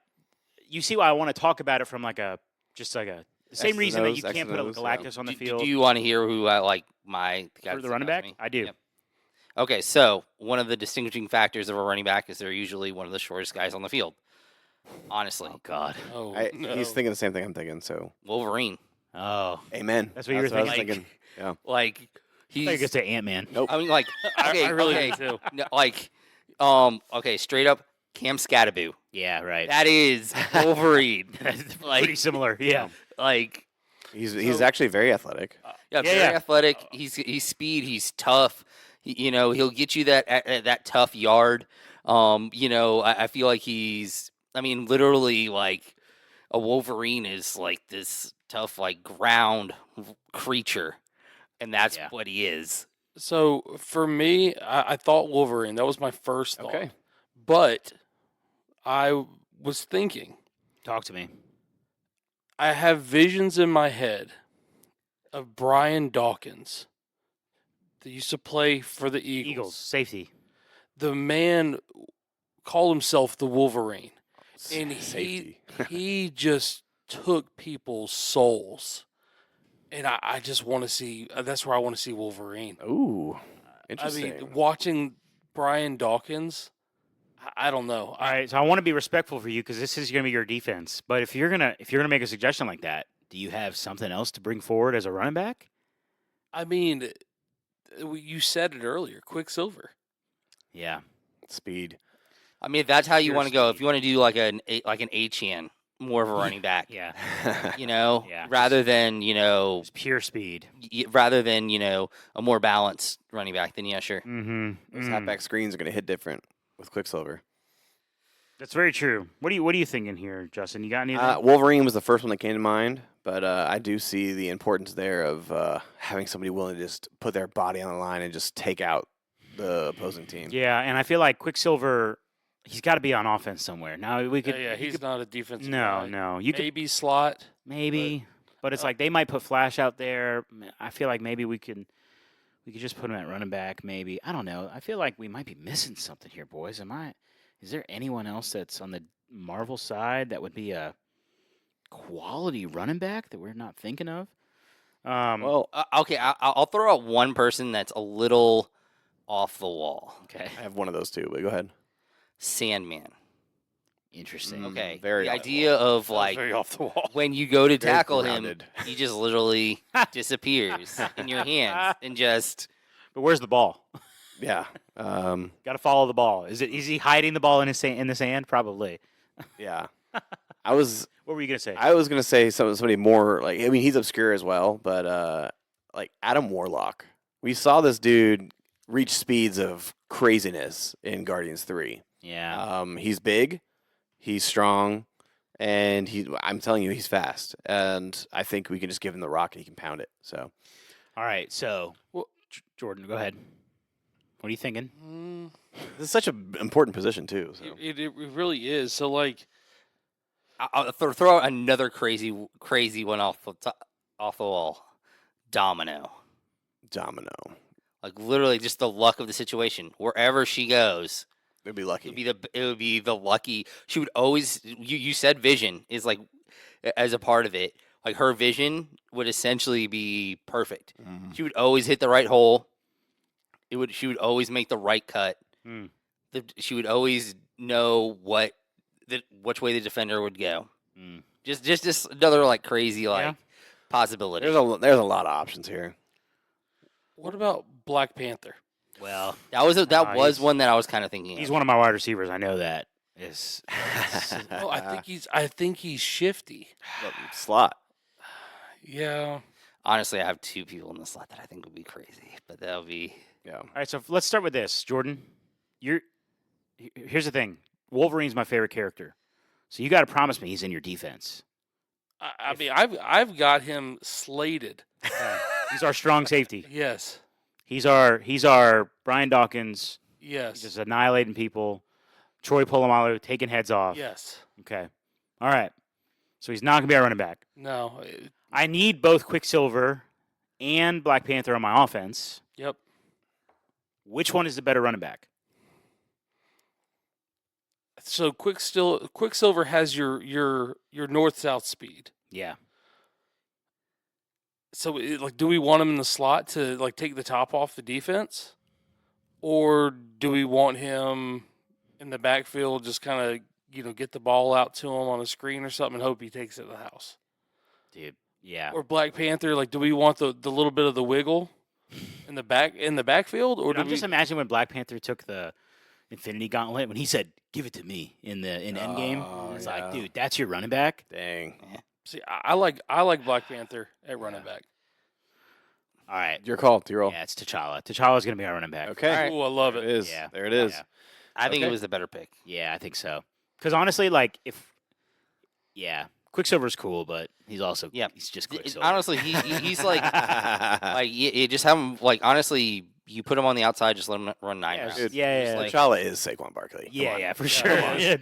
you see why I want to talk about it from like a just like a the same X's reason that and you O's, can't put a X's and O's, Galactus on the Do field you want to hear who I like my guy for the that running sticks out back. to me? I do. Yep. Okay, so one of the distinguishing factors of a running back is they're usually one of the shortest guys on the field. Honestly, Oh God. Oh, no. He's thinking the same thing I'm thinking. So, Wolverine, Oh. amen. That's what you were what I was thinking? Yeah. like I he's. think it's Ant Man. Nope. I mean, like okay, I really okay, do too. no, like, okay, straight up, Cam Scattaboo. Yeah. Right. That is Wolverine. That's like- pretty similar. Yeah. like, He's So- actually very athletic. yeah, Yeah, very yeah. athletic. He's speed. He's tough. You know, he'll get you that tough yard. You know, I feel like he's. I mean, literally, like a Wolverine is like this tough, like ground creature, and that's Yeah. what he is. So for me, I thought Wolverine. That was my first thought. Okay. But I was thinking, Talk to me. I have visions in my head of Brian Dawkins that used to play for the Eagles safety. The man called himself the Wolverine. And Safety. he just took people's souls. And I just want to see, that's where I want to see Wolverine. Ooh. I Interesting. mean, watching Brian Dawkins, I don't know. All right. So I want to be respectful for you because this is going to be your defense. But if you're gonna make a suggestion like that, do you have something else to bring forward as a running back? I mean, you said it earlier, Quicksilver. Yeah. Speed. I mean, if that's how you Pure want to go, if speed. you want to do like an H-N, more of a running back, Yeah. you know, Yeah. rather than It's pure speed. rather than a more balanced running back, then yeah, sure. Mm-hmm. Those halfback screens are going to hit different with Quicksilver. That's very true. What are you thinking here, Justin? You got anything? Wolverine was the first one that came to mind, but I do see the importance there of having somebody willing to just put their body on the line and just take out the opposing team. Yeah, and I feel like Quicksilver, he's got to be on offense somewhere. Now we could. Yeah, he he's could- not a defensive No, guy. no. You could Maybe slot. maybe, but it's like they might put Flash out there. I feel like maybe we could just put him at running back. Maybe I don't know. I feel like we might be missing something here, boys. Is there anyone else that's on the Marvel side that would be a quality running back that we're not thinking of? Well, Okay, I'll throw out one person that's a little off the wall. okay, I have one of those too, but go ahead. Sandman. interesting. Mm, Okay, very the off the idea of That was like very off the wall. when you go to Very tackle grounded. him, he just literally disappears in your hands and just. But where's the ball? Yeah. Got to follow the ball. Is he hiding the ball in the sand? Probably. Yeah. I was What were you gonna say? gonna say somebody more like, I mean, he's obscure as well, but like Adam Warlock. We saw this dude reach speeds of craziness in Guardians 3. yeah. He's big, he's strong, and I'm telling you, he's fast. And I think we can just give him the rock and he can pound it. So All right. So, Well- Jordan, go ahead. What are you thinking? Mm, this is such an important position too. So. it really is. So, like, I'll throw out another crazy one off the wall. Domino. Domino. Like literally just the luck of the situation. Wherever she goes, They'd be it lucky. would be the lucky. She would always. You said vision is like as a part of it. Like her vision would essentially be perfect. Mhm. She would always hit the right hole. She would always make the right cut. Hmm. She would always know which way the defender would go. Hmm. Just another like crazy like Yeah. possibility. There's a lot of options here. what about Black Panther? Well, That was he's- one that I was kind of thinking. he's of. one of my wide receivers. I know that. Is Oh, I think he's shifty. Slot. Yeah. Honestly, I have two people in the slot that I think would be crazy, but that would be Yeah. all right. So let's start with this, Jordan. Here's the thing. Wolverine's my favorite character. So you got to promise me he's in your defense. I mean, I've got him slated. He's our strong safety. Yes. He's our Brian Dawkins. Yes. Just annihilating people. Troy Polamalu taking heads off. Yes. Okay. All right. So he's not going to be our running back. No. I need both Quicksilver and Black Panther on my offense. Yep. Which one is the better running back? So Quicksilver has your north-south speed. Yeah. So do we want him in the slot to take the top off the defense, or do we want him in the backfield, just kind of get the ball out to him on a screen or something and hope he takes it to the house? Dude. Yeah. Or Black Panther, do we want the little bit of the wiggle in the backfield, or Dude, do I'm we just imagining when Black Panther took the Infinity Gauntlet when he said, "Give it to me" in Endgame. It's like, dude, that's your running back. Dang. see? I like Black Panther at running back. All right. Your call, T-Roll. Yeah, it's T'Challa. T'Challa's going to be our running back. Okay. Oh, I love There it. it is. Yeah. There it is. Yeah. I think Okay. it was the better pick. Yeah, I think so. Because honestly, Quicksilver's cool, but he's also he's just Quicksilver. Honestly, he's like you just have him honestly. You put him on the outside, just let him run 9 rounds. Dude, yeah, Just like- T'Challa is Saquon Barkley. Come Yeah, on. yeah, for Yeah, sure. come on. Yeah,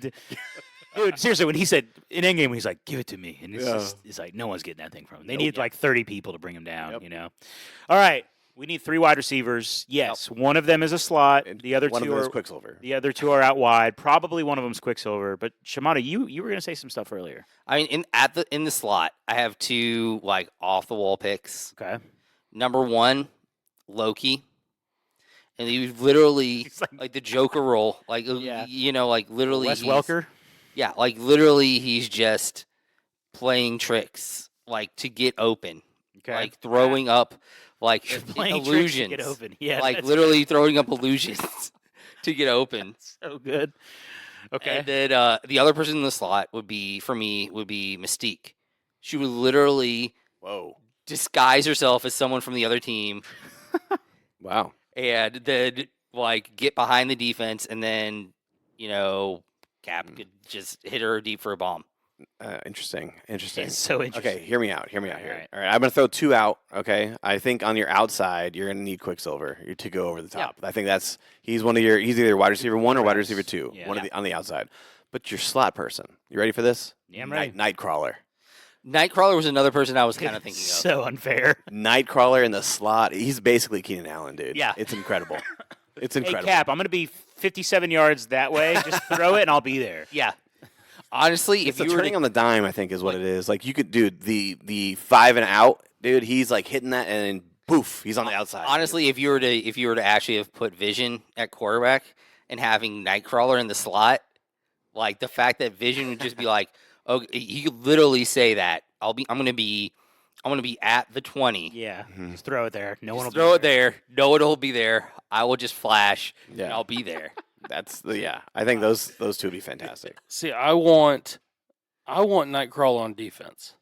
dude, seriously, when he said in Endgame, he's like, "Give it to me," and Yeah. it's like no one's getting that thing from him. They Nope. need like 30 people to bring him down. Yep. You know. All right, we need 3 wide receivers. Yes, one of them is a slot. And The other one of two them are is Quicksilver. the other 2 are out wide. Probably one of them's Quicksilver. But Shimada, you were gonna say some stuff earlier. I mean, in the slot, I have 2 off the wall picks. Okay. Number 1, Loki, and he was literally He's like- the Joker role, Yeah. literally Wes he's- Welker. Yeah, literally he's just playing tricks to get open, Okay. throwing up Playing tricks to illusions, get open. Yeah. that's literally throwing up illusions to get open. so good. Okay. And then the other person in the slot would be Mystique. She would literally Whoa. disguise herself as someone from the other team Wow. and then get behind the defense, and then Cap could just hit her deep for a bomb. Interesting. It's so interesting. Okay, hear me out. Hear me out All here. right. All right, I'm going to throw 2 out. Okay, I think on your outside, you're going to need Quicksilver to go over the top. I think he's either wide receiver 1 or wide receiver 2, Yeah. on the outside. But your slot person, you ready for this? Yeah, I'm ready. Nightcrawler. Nightcrawler was another person I was kind of thinking of. So unfair. Nightcrawler in the slot. He's basically Keenan Allen, dude. Yeah. It's incredible. It's Hey, incredible. Cap, I'm going to be 57 yards that way. Just throw it and I'll be there. Yeah. Honestly, It's if the you were turning to, on the dime, I think, is what it is. You could, dude, the 5 and out, dude. He's hitting that, and then poof, he's on the outside. honestly, if you were to actually have put Vision at quarterback and having Nightcrawler in the slot, the fact that Vision would just be oh, you could literally say that I'm gonna be at the 20. Yeah. Mhm. Just throw it there. No one will Just throw be it there. No one will be there. I will just flash, and Yeah. I'll be there. I think those 2 would be fantastic. See, I want Nightcrawler on defense.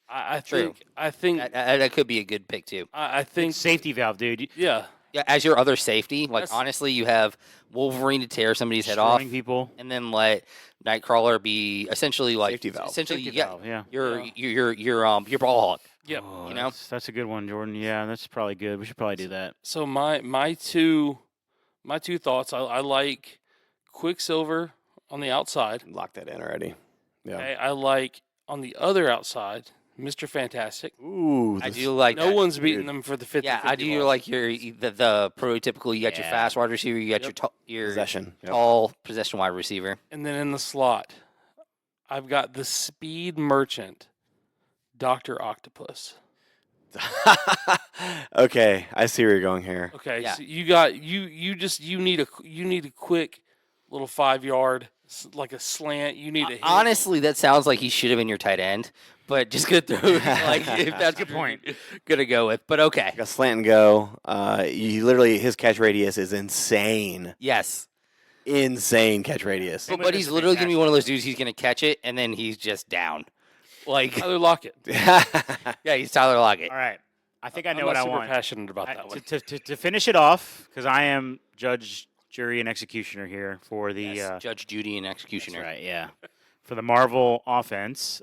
I True. think That could be a good pick too. I think Safety valve, dude. yeah. Yeah, as your other safety, That's- honestly, you have Wolverine to tear somebody's head off, Destroying people. and then let Nightcrawler be essentially Safety valve. Essentially, Safety yeah, valve, yeah. your ball hawk. Yep. Oh, You know? that's a good one, Jordan. Yeah, that's probably good. We should probably do that. So my two thoughts. I like Quicksilver on the outside. Lock that in already. Yeah. Okay, I like on the other outside, Mr. Fantastic. Ooh. I do like No that. one's beating dude. them for the 50. Yeah, I do like the prototypical. You got your Yeah. fast wide receiver. You got Yep. your possession. Yep. tall possession wide receiver. And then in the slot, I've got the speed merchant, Dr. Octopus. Okay, I see where you're going here. Okay, Yeah. so you need a quick little 5-yard like a slant. You need a hit. Honestly, that sounds like he should have been your tight end, but just gonna throw if that's Good point. Gonna go with, but okay. Like a slant and go. His catch radius is insane. Yes, Insane catch radius. Same with but he's Mr. literally gonna be Fantastic. one of those dudes. He's gonna catch it and then he's just down. Tyler Lockett. Yeah, he's Tyler Lockett. All right. I think I know I'm what not I super want. passionate about I- that one. to finish it off, because I am judge, jury, and executioner here for the. Yes, Judge Judy and That's Executioner. right. Yeah. For the Marvel offense,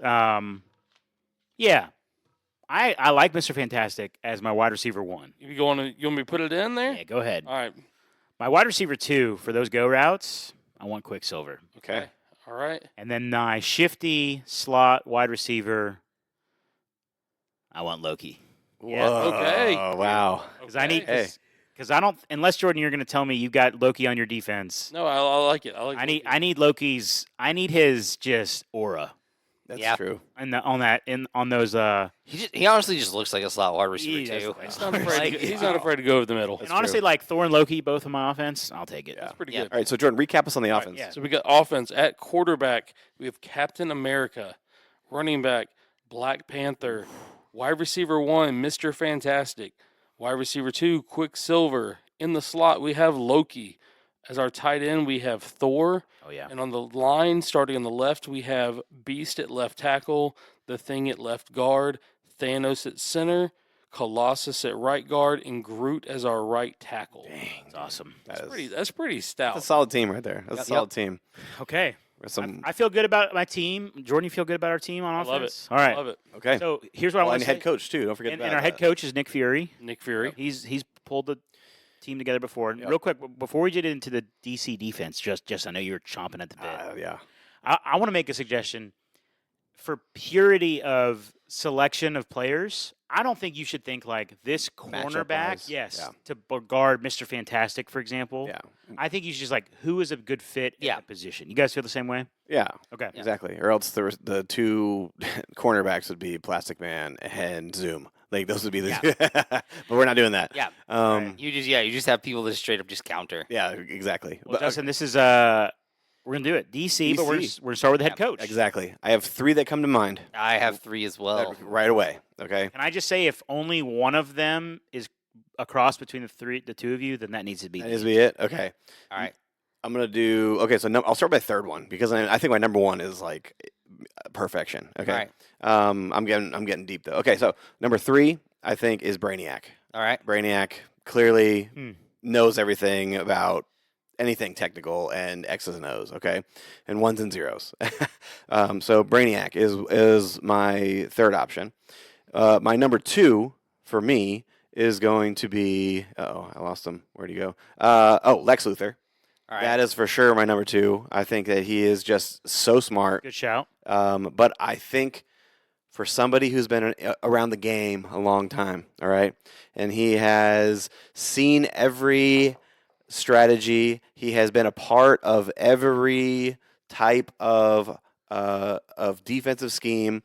Yeah. I like Mr. Fantastic as my wide receiver 1. You want me to put it in there? Yeah, go ahead. All right. My wide receiver 2 for those go routes, I want Quicksilver. Okay. All right. And then my shifty slot wide receiver, I want Loki. Yeah. Whoa, Okay. Wow. Because I need, Hey. because I don't, unless Jordan, you're going to tell me you got Loki on your defense. No, I like it. I need Loki's, I need his just aura. That's Yeah. true. And on those, He honestly just looks like a slot wide receiver He does too. look like He's not afraid. He's not afraid to go over the middle. and honestly, like Thor and Loki, both on my offense, I'll take it. Yeah. That's pretty Yeah. good. All right, so Jordan, recap us on the offense. yeah. So we got offense at quarterback. We have Captain America, running back Black Panther, wide receiver 1 Mr. Fantastic, wide receiver 2 Quicksilver. In the slot we have Loki. As our tight end we have Thor, Oh, yeah. and on the line starting on the left we have Beast at left tackle, the Thing at left guard, Thanos at center, Colossus at right guard, and Groot as our right tackle. That's awesome. That's pretty stout. That's a solid team right there. That's a solid team. Okay. With some, I feel good about my team. Jordan, you feel good about our team on I offense? love it. All right. Love it. okay. So here's what I Well, want and to say. head coach too. Don't forget And about our head that. coach is Nick Fury. Nick Fury. He's pulled the team together before. Yep. Real quick, before we get into the DC defense, just I know you're chomping at the bit. Yeah. I want to make a suggestion for purity of selection of players. I don't think you should think like this cornerback, Matchup-wise, yes, yeah. to guard Mr. Fantastic, for example. Yeah. I think you should just like who is a good fit in Yeah. that position. You guys feel the same way? Yeah. Okay. Exactly. Or else the two cornerbacks would be Plastic Man and Zoom. Like those would be the but we're not doing that. Yeah. You just have people that straight up just counter. Yeah, exactly. Well, But, Justin, this is we're gonna do it. DC, but we're DC. gonna start with the head Yeah, coach. exactly. I have 3 that come to mind I have 3 as well. right away. Okay. Can I just say, if only one of them is a cross between the two of you, then that needs to be. That needs to be it. Okay. All right. I'm gonna do. Okay, so I'll start with my 3rd one because I think my number 1 is like perfection. Okay. All right. I'm getting deep though. Okay, so number 3 I think is Brainiac. All right. Brainiac clearly Hmm. knows everything about anything technical and X's and O's. Okay, and ones and zeros. So Brainiac is my 3rd option. My number 2 for me is going to be. Oh, I lost him. Where'd he go? Lex Luthor. All right. That is for sure my number 2. I think that he is just so smart. Good shout. But I think for somebody who's been around the game a long time, all right, and he has seen every strategy, he has been a part of every type of defensive scheme,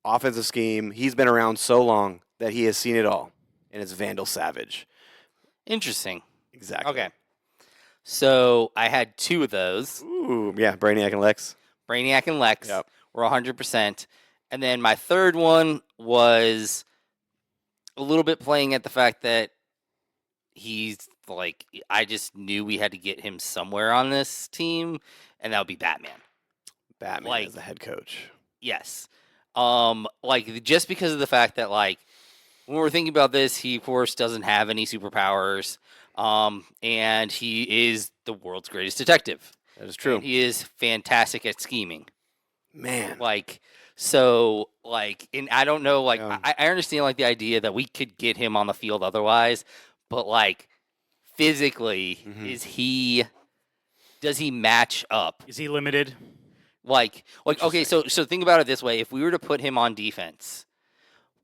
offensive scheme. He's been around so long that he has seen it all, and it's Vandal Savage. Interesting. Exactly. Okay. So I had 2 of those. Ooh, yeah, Brainiac and Lex. Brainiac and Lex Yep. were 100%. And then my 3rd one was a little bit playing at the fact that he's like, I just knew we had to get him somewhere on this team, and that would be Batman. Batman Like- is the head coach. Yes. Like just because of the fact that like when we're thinking about this, he of course doesn't have any superpowers. And he is the world's greatest detective. That is true. And he is fantastic at scheming. Man. Like so like and I don't know like Yeah. I understand like the idea that we could get him on the field otherwise, but like physically Mhm. does he match up? Is he limited? Like okay, so think about it this way: if we were to put him on defense,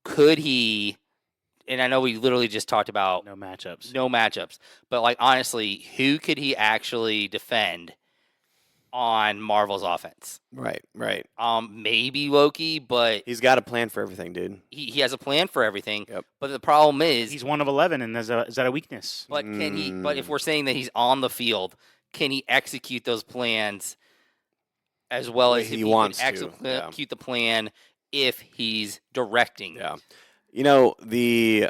could he? And I know we literally just talked about No matchups. no matchups, but like honestly, who could he actually defend on Marvel's offense? Right. Maybe Loki, but He's got a plan for everything, dude. he has a plan for everything. Yep. But the problem is, He's 1 of 11, and is that a weakness? but can he? But if we're saying that he's on the field, can he execute those plans as well as He if he wants can to, execute the plan if he's directing? Yeah. You know, the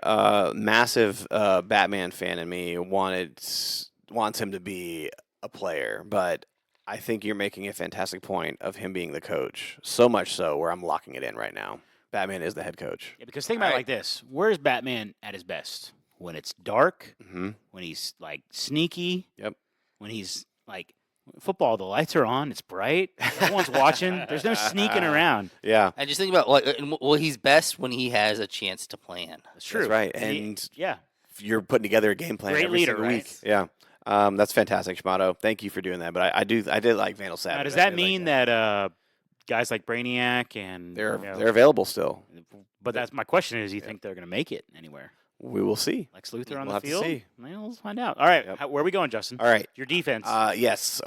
massive Batman fan in me wants him to be a player, but I think you're making a fantastic point of him being the coach. So much so where I'm locking it in right now. Batman is the head coach. Yeah, because think about it like this: where's Batman at his best? When it's dark, Mm-hmm. when he's like sneaky, Yep. when he's like Football, the lights are on. It's bright. Everyone's watching. There's no sneaking around. Yeah, And just think about well, he's best when he has a chance to plan. That's true. that's right. He- And yeah, you're putting together a game plan Great every leader, single right? week. Yeah, that's fantastic, Shamato. Thank you for doing that. But I did like Vandal Savage. now, does I that did mean like that guys like Brainiac and they're you know, they're available still? But that's my question: is, do you think they're going to make it anywhere? We will see. Lex Luthor on We'll the have to field? see. Well, let's find out. All right, Yep. where are we going, Justin? All right. Your defense. Yes.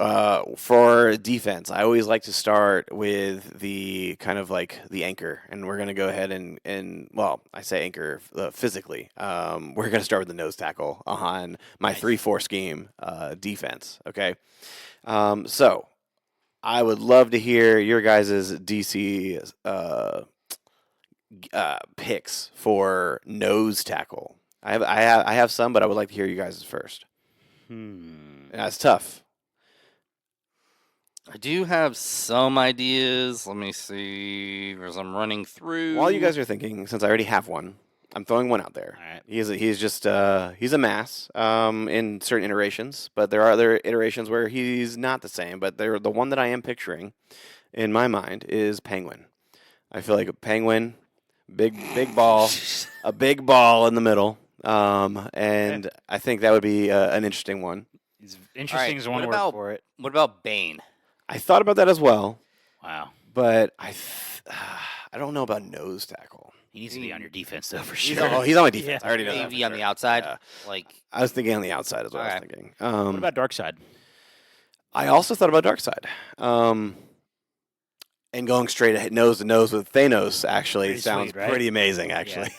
For defense, I always like to start with the kind of like the anchor, and we're going to go ahead and well, I say anchor physically. We're going to start with the nose tackle on my Nice. 3-4 scheme defense. Okay. So I would love to hear your guys' DC picks for nose tackle. I have some, but I would like to hear you guys first. That's tough. I do have some ideas. Let me see, as I'm running through. While you guys are thinking, since I already have one, I'm throwing one out there. All right. He's a mass in certain iterations, but there are other iterations where he's not the same. But the one that I am picturing in my mind is Penguin. I feel like a Penguin, big ball, a big ball in the middle, and I think that would be an interesting one. It's interesting is one what word about- for it. What about Bane? I thought about that as well, Wow. but I don't know about nose tackle. He needs to be on your defense, though, for He's sure. on my defense. Yeah. I already know that. Maybe for on the sure. outside. Yeah. Like, I was thinking on the outside is what I was Alright. thinking. What about Darkseid? I also thought about Darkseid. And going straight ahead, nose to nose with Thanos actually Pretty sounds sweet, right? pretty amazing, actually.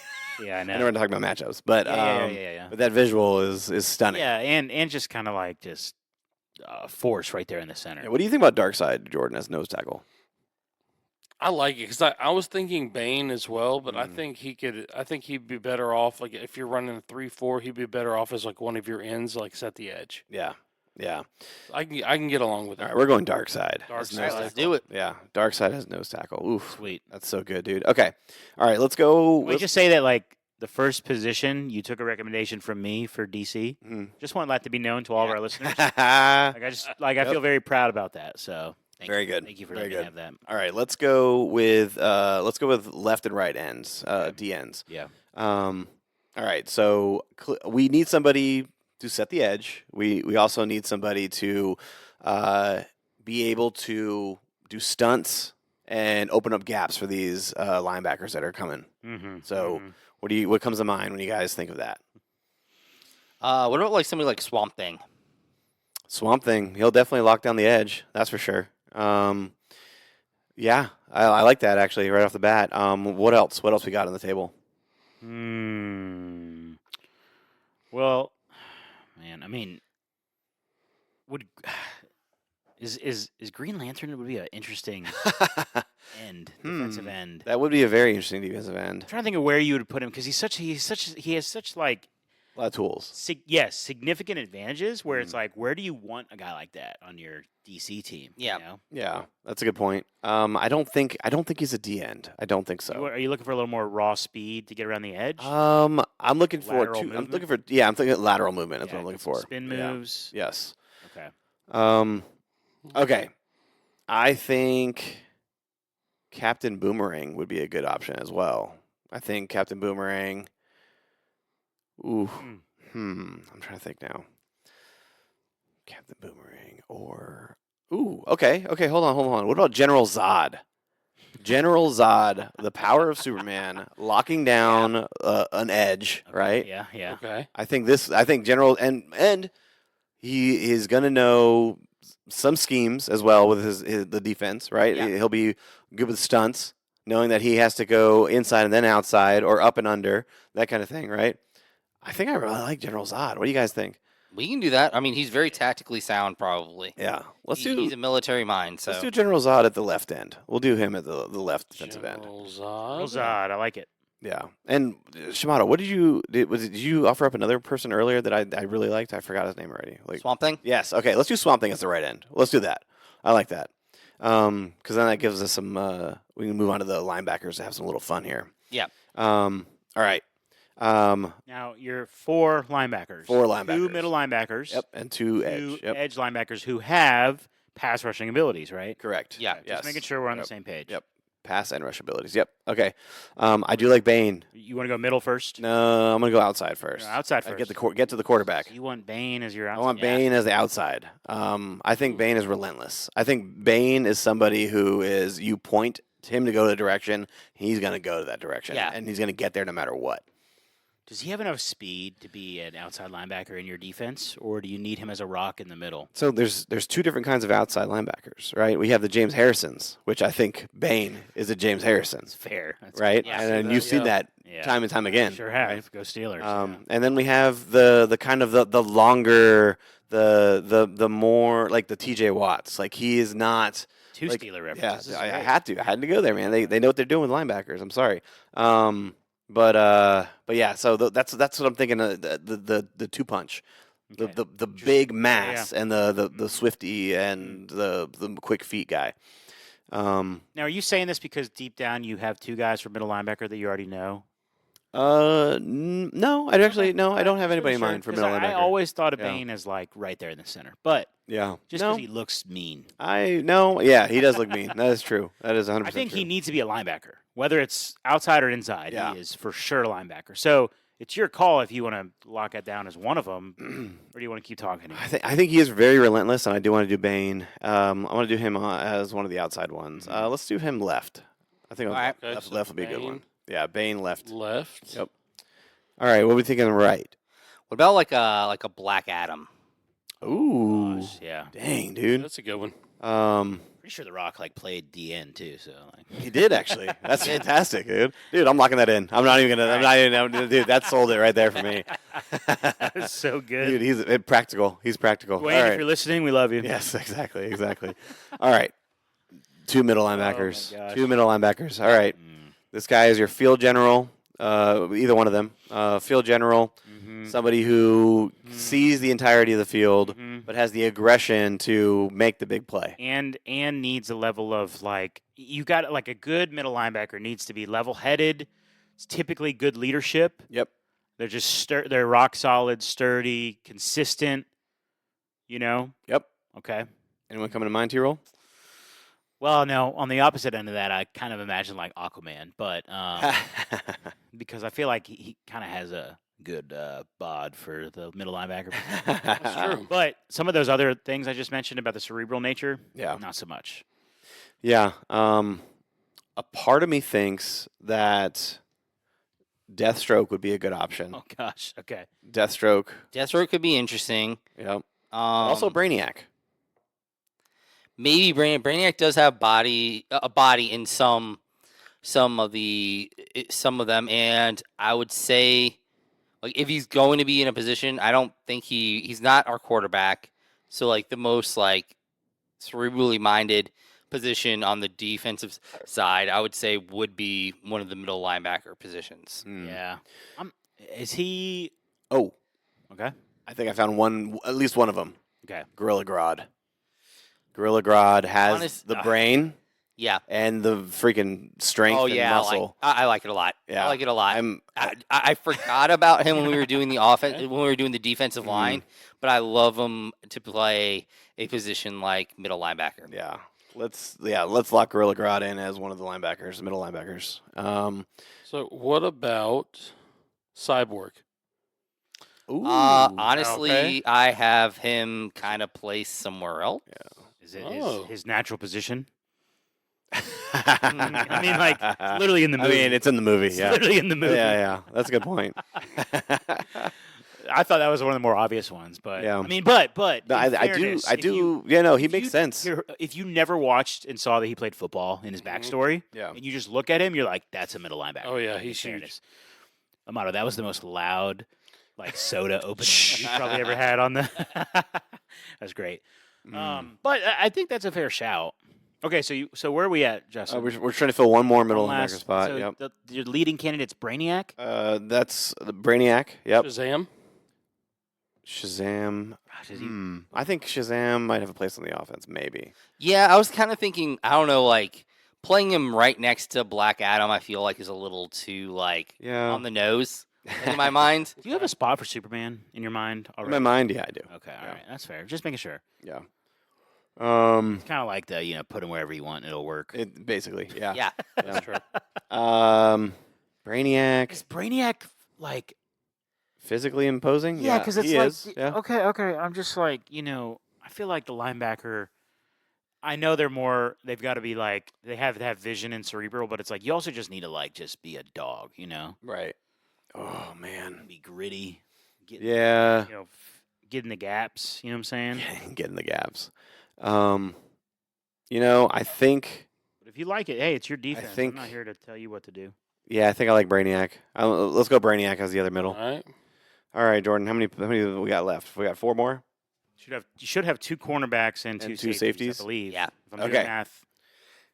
Yeah, I I know. know we're talking about matchups, but Yeah. but that visual is stunning. Yeah, and just kind of like force right there in the center. Yeah, what do you think about Darkseid, Jordan, as nose tackle? I like it because I was thinking Bane as well, but I Mm. think I think he'd be better off like if you're running a 3-4, he'd be better off as like one of your ends, like set the edge. Yeah. I can get along with All it. right, we're going Darkseid. Darkseid. as nose Alright, let's tackle. do it. Yeah, Darkseid has nose tackle. Oof, Sweet. that's so good, dude. Okay, all right, let's go. Can we just say that like the first position you took a recommendation from me for DC. Mhm. Just want that to be known to all of our listeners. All I feel very proud about that. So Very good. Thank you for Very letting me good. have that. right, let's go with left and right ends, D ends. Yeah. All right, so we need somebody to set the edge. We also need somebody to be able to do stunts and open up gaps for these linebackers that are coming. Mm-hmm. So what comes to mind when you guys think of that? what about like somebody like Swamp Thing? Swamp Thing, he'll definitely lock down the edge. That's for sure. Yeah, I like that actually right off the bat. What else? What else we got on the table? Well, man, I mean, would is Green Lantern would be an interesting end, defensive end. That would be a very interesting defensive end. I'm trying to think of where you would put him because he has such like A lot of tools. significant advantages where it's like, where do you want a guy like that on your DC team? Yeah. You know? Yeah, that's a good point. I don't think he's a D end. I don't think so. Are you looking for a little more raw speed to get around the edge? I'm looking for Lateral I'm movement? looking for I'm thinking lateral movement. That's Yeah, what I'm looking get some for. Spin Yeah. moves. Yes. Okay. Okay. I think Captain Boomerang would be a good option as well. I think Captain Boomerang. Ooh. I'm trying to think now. Captain Boomerang or okay. Hold on. What about General Zod? General Zod, the power of Superman, locking down an edge, right? Yeah. Okay. I think General and he is gonna know some schemes as well with the defense, right? Yeah. He'll be good with stunts, knowing that he has to go inside and then outside or up and under, that kind of thing, right? I think I really like General Zod. What do you guys think? We can do that. I mean, he's very tactically sound, probably. Yeah, He's a military mind, so let's do General Zod at the left end. We'll do him at the left defensive end. General Well, Zod. Zod, I like it. Yeah, and Shimano, what did you offer up another person earlier that I really liked? I forgot his name already. Like Swamp Thing. yes, okay, let's do Swamp Thing as the right end. Let's do that. I like that because then that gives us some. We can move on to the linebackers to have some little fun here. Yeah. All right. Now you're 4 linebackers. 4 2 linebackers. middle linebackers. Yep, and 2 2 edge. Yep, edge linebackers who have pass rushing abilities, right? correct. Yeah. Okay, Yes. Just making sure we're on the Yep. same page. Yep. Pass and rush abilities. Yep. Okay. I do like Bane. You want to go middle first? No, I'm gonna go outside first. Outside I first. get to the quarterback. You want Bane as your I outside? want Yeah. Bane as the outside. I think Bane is relentless. I think Bane is somebody who is you point him to go to the direction, he's gonna go to that direction, Yeah. and he's gonna get there no matter what. Does he have enough speed to be an outside linebacker in your defense, or do you need him as a rock in the middle? So there's 2 different kinds of outside linebackers, right? We have the James Harrisons, which I think Bane is a James Harrison, It's fair, That's right? Yeah, and then that, you've seen yeah. that yeah. time and time again. Sure have. right? Go Steelers. And then we have the kind of the longer, the more like the TJ Watts. Like he is not. Two like, Steeler Yeah, references. This is I great. had to. I had to go there, man. They know what they're doing with linebackers. I'm sorry. But yeah. So that's what I'm thinking. The 2-punch, Okay. the big mass, and the swifty and the quick feet guy. Now, are you saying this because deep down you have 2 guys for middle linebacker that you already know? No, I actually no. I don't have anybody in mind for 'Cause middle I linebacker. always thought of Yeah. Bane as like right there in the center, but Yeah. just no, because he looks mean. I no. Yeah, he does look mean. That is true. That is 100%. I think true. he needs to be a linebacker, whether it's outside or inside. Yeah. He is for sure a linebacker. So it's your call if you want to lock it down as one of them, or do you want to keep talking? I think he is very relentless, and I do want to do Bane. I want to do him as one of the outside ones. Let's do him left. I think All right. Okay, left, so left would be a good Bane. one. Yeah, Bane left. Left. Yep. All right, what are we thinking right? What about like a Black Adam? Ooh, Gosh, yeah. dang, dude. That's a good one. Pretty sure The Rock like played DN too. So like, He did actually. That's fantastic, dude. Dude, I'm locking that in. I'm not even gonna. I'm not even. Dude, that sold it right there for me. that's so good. Dude, he's practical. He's practical. Wayne, All if right. you're listening, we love you. Yes, exactly. All right. 2 middle linebackers. gosh. 2 middle linebackers. All right. Mm. This guy is your field general. Either one of them. Field general. Mhm. Somebody who sees the entirety of the field, Mhm. but has the aggression to make the big play. And needs a level of like you got like a good middle linebacker needs to be level-headed. It's typically good leadership. Yep. They're just they're rock solid, sturdy, consistent. You know. Yep. Okay. Anyone coming to mind, T-Roll? Well, no. On the opposite end of that, I kind of imagine like Aquaman, but because I feel like he kind of has a good bod for the middle linebacker. That's true. But some of those other things I just mentioned about the cerebral nature, Yeah. not so much. Yeah. A part of me thinks that Deathstroke would be a good option. Oh gosh. Okay. Deathstroke. Deathstroke could be interesting. Yep. Also Brainiac. Maybe Brainiac does have a body in some of them, and I would say, like, if he's going to be in a position, I don't think he's not our quarterback. So like the most like cerebrally minded position on the defensive side, I would say would be one of the middle linebacker positions. Hmm. Yeah. Is he Oh, okay? I think I found at least one of them. Okay. Gorilla Grodd. Gorilla Grodd has Honest- the brain Yeah. and the freaking strength Oh and yeah, muscle. I like it a lot. Yeah. I like it a lot. I'm I forgot about him when we were doing the offense, when we were doing the defensive line, but I love him to play a position like middle linebacker. yeah. Let's lock Gorilla Grodd in as one of the linebackers, middle linebackers. So what about Cyborg? Ooh. Honestly, okay. I have him kind of placed somewhere else. Is it Oh. his natural position? I mean, like it's literally in the I movie. mean, it's in the movie. It's Yeah. literally in the movie. Yeah. That's a good point. I thought that was one of the more obvious ones, but Yeah. I mean, but No, in I fairness, if do. Yeah, no, he if makes you- sense. If you never watched and saw that he played football in his backstory, Yeah. and you just look at him, you're like, that's a middle linebacker. Oh yeah, in he's huge. fairness. Amato, that was the most loud, like soda opening you probably ever had on the. That's great. But I think that's a fair shout. Okay, so where are we at, Justin? We're trying to fill one more middle One linebacker last- spot. so Yep. your leading candidate's Brainiac. That's the Brainiac. Yep. Shazam. Shazam. Gosh, is he- I think Shazam might have a place on the offense. Maybe. Yeah, I was kind of thinking, I don't know, like playing him right next to Black Adam, I feel like is a little too like Yeah. on the nose. in my mind. Do you have a spot for Superman in your mind In already? my mind, yeah, I do. Okay, all Yeah. right, that's fair. Just making sure. Yeah. It's kind of like put him wherever you want, and it'll work. It basically, yeah. Yeah. That's true. Brainiac, Is Brainiac like? physically imposing. Yeah, because it's he like, is. Yeah. okay. I'm just like, I feel like the linebacker. I know they've got to be like, they have to have vision and cerebral, but it's like you also just need to like just be a dog, Right. Oh man. be gritty, get Yeah. get in the gaps. You know what I'm saying? Get in the gaps. I think. But if you like it, hey, it's your defense. think- I'm not here to tell you what to do. Yeah, I think I like Brainiac. Let's go Brainiac as the other middle. All right. All right, Jordan. How many do we got left? We got 4 more. You should have 2 cornerbacks and And 2 two safeties? I believe. Yeah. If I'm doing Okay. math.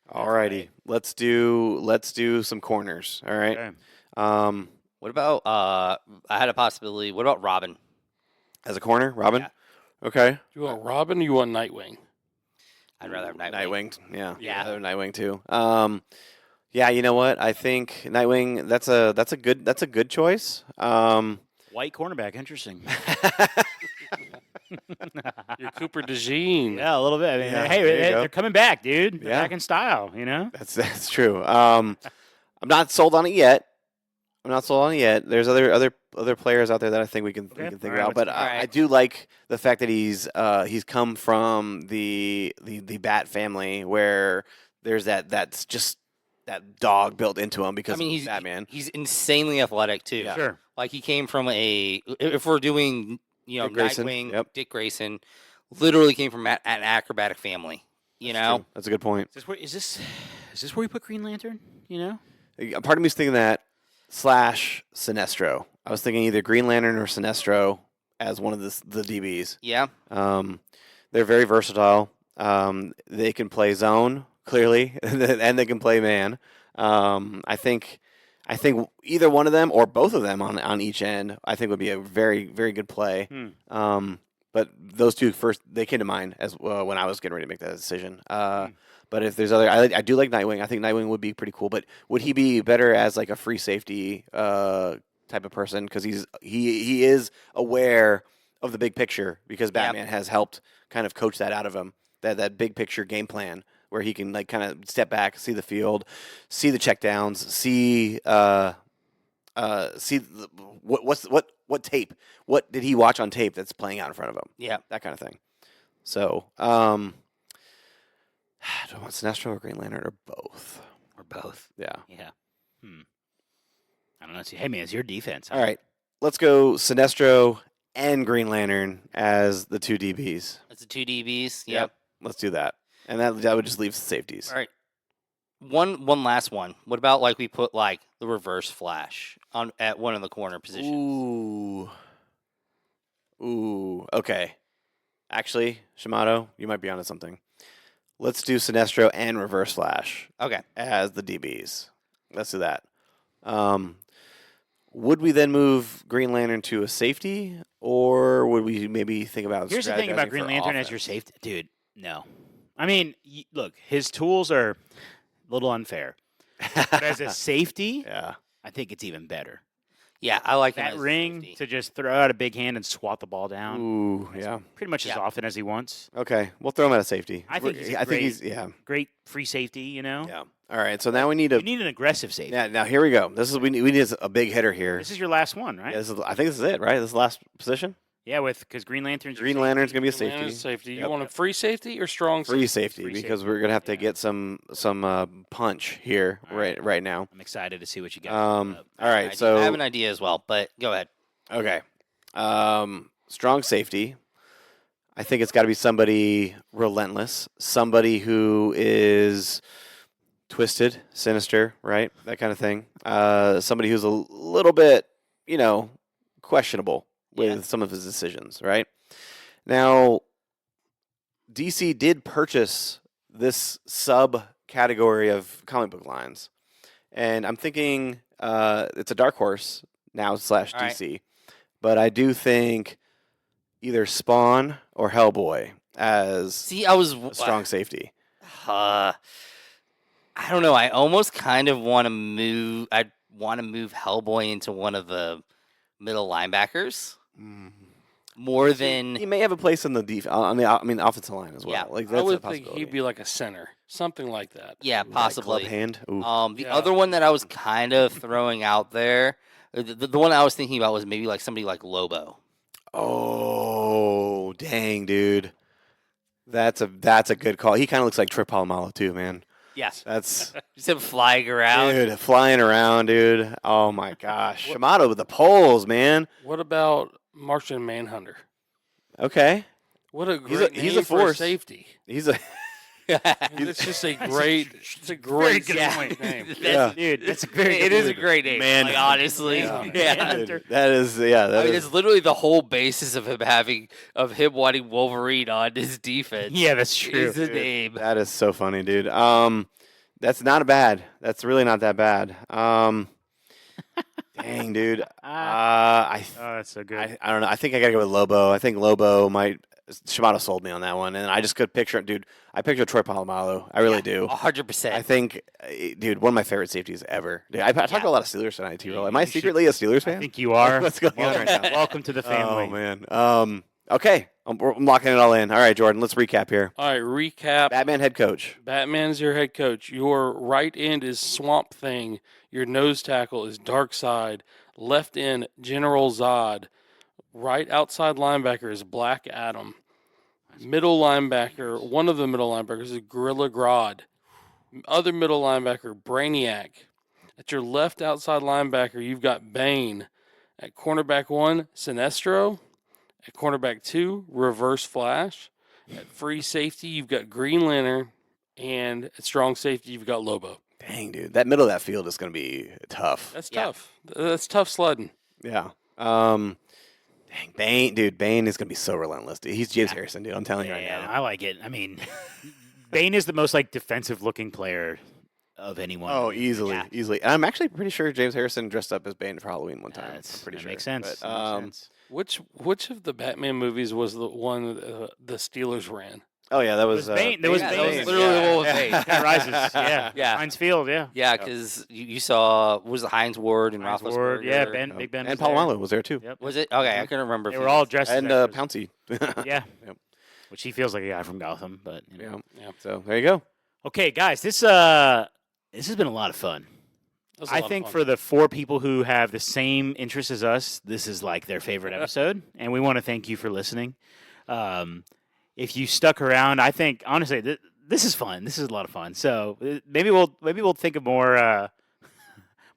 Alrighty. Let's do some corners. All right. Okay. What about I had a possibility. What about Robin? As a corner, Robin. Yeah. Okay. You want Robin or you want Nightwing? I'd rather have Nightwing. Nightwing. Yeah. Yeah. I'd rather Nightwing too. Yeah. You know what? I think Nightwing. That's a good choice. White cornerback, interesting. You're Cooper DeJean. Yeah, a little bit. I mean, Yeah, hey, there you go. they're coming back, dude. They're Yeah. back in style, That's true. I'm not sold on it yet. There's other players out there that I think we can Okay. think All right, about, but let's- I Alright. do like the fact that he's come from the Bat family where there's that's just that dog built into him because I mean, of he's Batman. He's insanely athletic too. Yeah. Sure. Like he came from if we're doing Dick Grayson, Nightwing, yep. Dick Grayson, literally came from an acrobatic family. You That's know, true. That's a good point. Is this where you put Green Lantern? Part of me is thinking that / Sinestro. I was thinking either Green Lantern or Sinestro as one of the DBs. yeah. They're very versatile. They can play zone clearly, and they can play man. I think either one of them or both of them on each end, I think would be a very very good play. But those two first they came to mind as when I was getting ready to make that decision. But if there's I do like Nightwing. I think Nightwing would be pretty cool. But would he be better as like a free safety type of person? Because he is aware of the big picture because Batman has helped kind of coach that out of him. That big picture game plan where he can like kind of step back, see the field, see the checkdowns, see what tape, what did he watch on tape that's playing out in front of him, Yeah. that kind of thing. So, do I want Sinestro or Green Lantern or both? Or both? Yeah. Yeah. I don't know. Hey, man, it's your defense. All right, let's go Sinestro and Green Lantern as the 2 DBs. That's the 2 DBs. Yep. Let's do that, and that would just leave the safeties. All right. One last one. What about like we put like the reverse flash at one of the corner positions? Ooh. Okay. Actually, Shimano, you might be onto something. Let's do Sinestro and Reverse Flash Okay. as the DBs. Let's do that. Would we then move Green Lantern to a safety, or would we maybe think about? Here's the thing about strategizing Green for Lantern as your offense? safety. Dude, no. I mean, look, his tools are a little unfair. But as a safety, Yeah. I think it's even better. Yeah, I like him That as a ring safety. to just throw out a big hand and swat the ball down Ooh, yeah. pretty much as Yeah. often as he wants. Okay, we'll throw him at a safety. I think he's a I think great- he's yeah. Great free safety, Yeah. All right, so now we need You a. need an aggressive safety. Yeah. Now here we go. We need a big hitter here. This is your last one, right? Yeah, I think this is it, right? This is the last position. Yeah, because Green Lantern's your Green safety. Lantern's gonna be a Green Lantern's safety. safety. Yep. You want a free safety or strong Free safety? safety Free because safety. we're gonna have to Yeah. get some punch here All right. right now. I'm excited to see what you got. All I right, do so have an idea as well, but go ahead. okay, strong safety. I think it's got to be somebody relentless, somebody who is twisted, sinister, right? That kind of thing. Somebody who's a little bit, questionable with Yeah. some of his decisions, right? Now, DC did purchase this subcategory of comic book lines, and I'm thinking it's a dark horse now / All right. DC, but I do think either Spawn or Hellboy as See, I was a strong safety. I don't know. I almost kind of want to move. I want to move Hellboy into one of the middle linebackers Mm. more than He may have a place in the offensive line as well. Yeah. Like I that's a would think possibility. he'd be like a center, something like that. yeah, Like club possibly. hand. Ooh. The Yeah. other one that I was kind of throwing out there, the one I was thinking about was maybe like somebody like Lobo. Oh, dang, dude. That's a good call. He kind of looks like Trip Palomalo too, man. Yes, That's just him flying around. dude flying around, dude. Oh my gosh, Shamato with the poles, man. What about Martian Manhunter? Okay, What a He's great a name for a force. safety. he's a It's just a great, it's a great good name. point. Yeah. Dude, that's a very It good is a movie. great name. Man. Like, honestly, Yeah. yeah. dude, that is yeah. That I mean, is- it's literally the whole basis of him wanting Wolverine on his defense. Yeah, that's true. Is the Dude, name. that is so funny, dude. That's not bad. That's really not that bad. Dang, dude. I that's so good. I don't know. I think I gotta go with Lobo. I think Lobo might. Shamato sold me on that one, and I just could picture it, dude. I picture Troy Polamalu. I really do. 100%. I think, dude, one of my favorite safeties ever. Dude, I talk Yeah. a lot of Steelers tonight, T-Roll. Am I You should- secretly a Steelers I fan? think you are. What's going on welcome, right now? welcome to the family. Oh man. Okay, I'm locking it all in. All right, Jordan. Let's recap here. All right, recap. Batman head coach. Batman's your head coach. Your right end is Swamp Thing. Your nose tackle is Darkseid. Left end, General Zod. Right outside linebacker is Black Adam. Middle linebacker, one of the middle linebackers is Gorilla Grodd. Other middle linebacker, Brainiac. At your left outside linebacker, you've got Bane. At cornerback 1, Sinestro. At cornerback 2, Reverse Flash. At free safety, you've got Green Lantern. And at strong safety, you've got Lobo. Dang, dude, that middle of that field is going to be tough. That's Yeah. tough. That's tough sledding. Yeah. Dang, Bane, dude, Bane is going to be so relentless. Dude. He's James Harrison, dude. I'm telling you right Yeah, now. I like it. I mean, Bane is the most like defensive looking player of anyone. Oh, easily, Yeah. easily. And I'm actually pretty sure James Harrison dressed up as Bane for Halloween one time. That's- I'm pretty that sure. makes sense. But, That makes sense. Which of the Batman movies was the one the Steelers ran? oh yeah, that It was was Bane. There was Yeah, Bane. that was Bane. literally Yeah. what was Bane. Dark Rises. Yeah. Yeah. Heinz Field. Yeah. Yeah, because you saw, what was it, Heinz Ward and Heinz Roethlisberger? Ward. Yeah. Big Ben. and was there. Palomalu was there too. Yep. Was it? Okay, I couldn't remember. They if were he all was- dressed. as And actors. Pouncey. Yeah. Yep. Which he feels like a guy from Gotham, but you know. Yeah. Yeah. So there you go. Okay, guys, this has been a lot of fun. That was a I lot of think fun. for the 4 people who have the same interests as us, this is like their favorite episode, and we want to thank you for listening. If you stuck around, I think honestly this is fun. This is a lot of fun. So maybe we'll think of more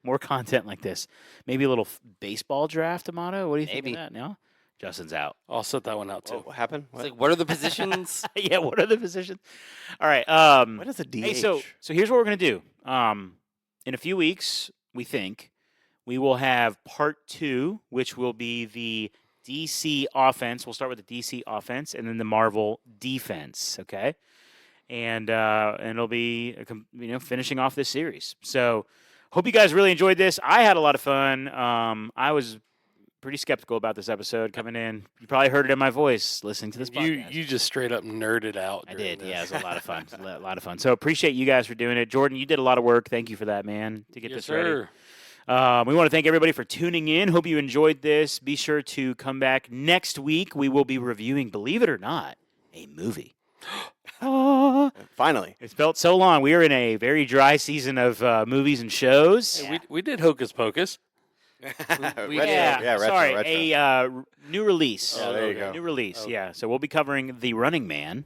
more content like this. Maybe a little baseball draft, Amato. What do you think Maybe. of that? No, Justin's out. I'll set that one out too. Oh, what happened? It's like, what are the positions? Yeah, what are the positions? All right. What is a DH? Hey, so here's what we're gonna do. In a few weeks, we think we will have part 2, which will be the DC offense. We'll start with the DC offense, and then the Marvel defense. Okay, and it'll be finishing off this series. So hope you guys really enjoyed this. I had a lot of fun. I was pretty skeptical about this episode coming in. You probably heard it in my voice listening to this podcast. You just straight up nerded out. I during did. Yeah, it this. was a lot of fun. A lot of fun. So appreciate you guys for doing it. Jordan, you did a lot of work. Thank you for that, man, to get Yes, this ready. sir. We want to thank everybody for tuning in. Hope you enjoyed this. Be sure to come back next week. We will be reviewing, believe it or not, a movie. finally. It's felt so long. We are in a very dry season of movies and shows. Hey, we did Hocus Pocus. Retro, yeah, retro, sorry, retro. a new release. Oh, there you go. New release, Okay. yeah. So we'll be covering The Running Man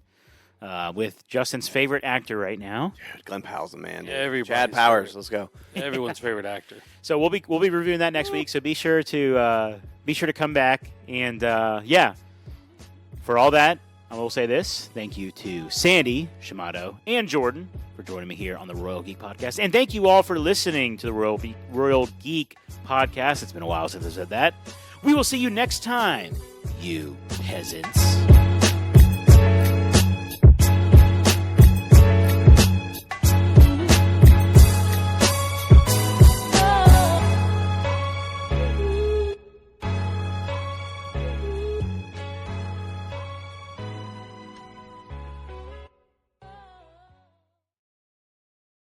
with Justin's favorite actor right now. Dude, Glenn Powell's the man. Dude. Everybody's Chad Powers, favorite. let's go. Everyone's favorite actor. So we'll be reviewing that next week. So be sure to come back and yeah. For all that, I will say this: thank you to Sandy, Shamato, and Jordan for joining me here on the Royal Geek Podcast, and thank you all for listening to the Royal Geek Podcast. It's been a while since I said that. We will see you next time, you peasants.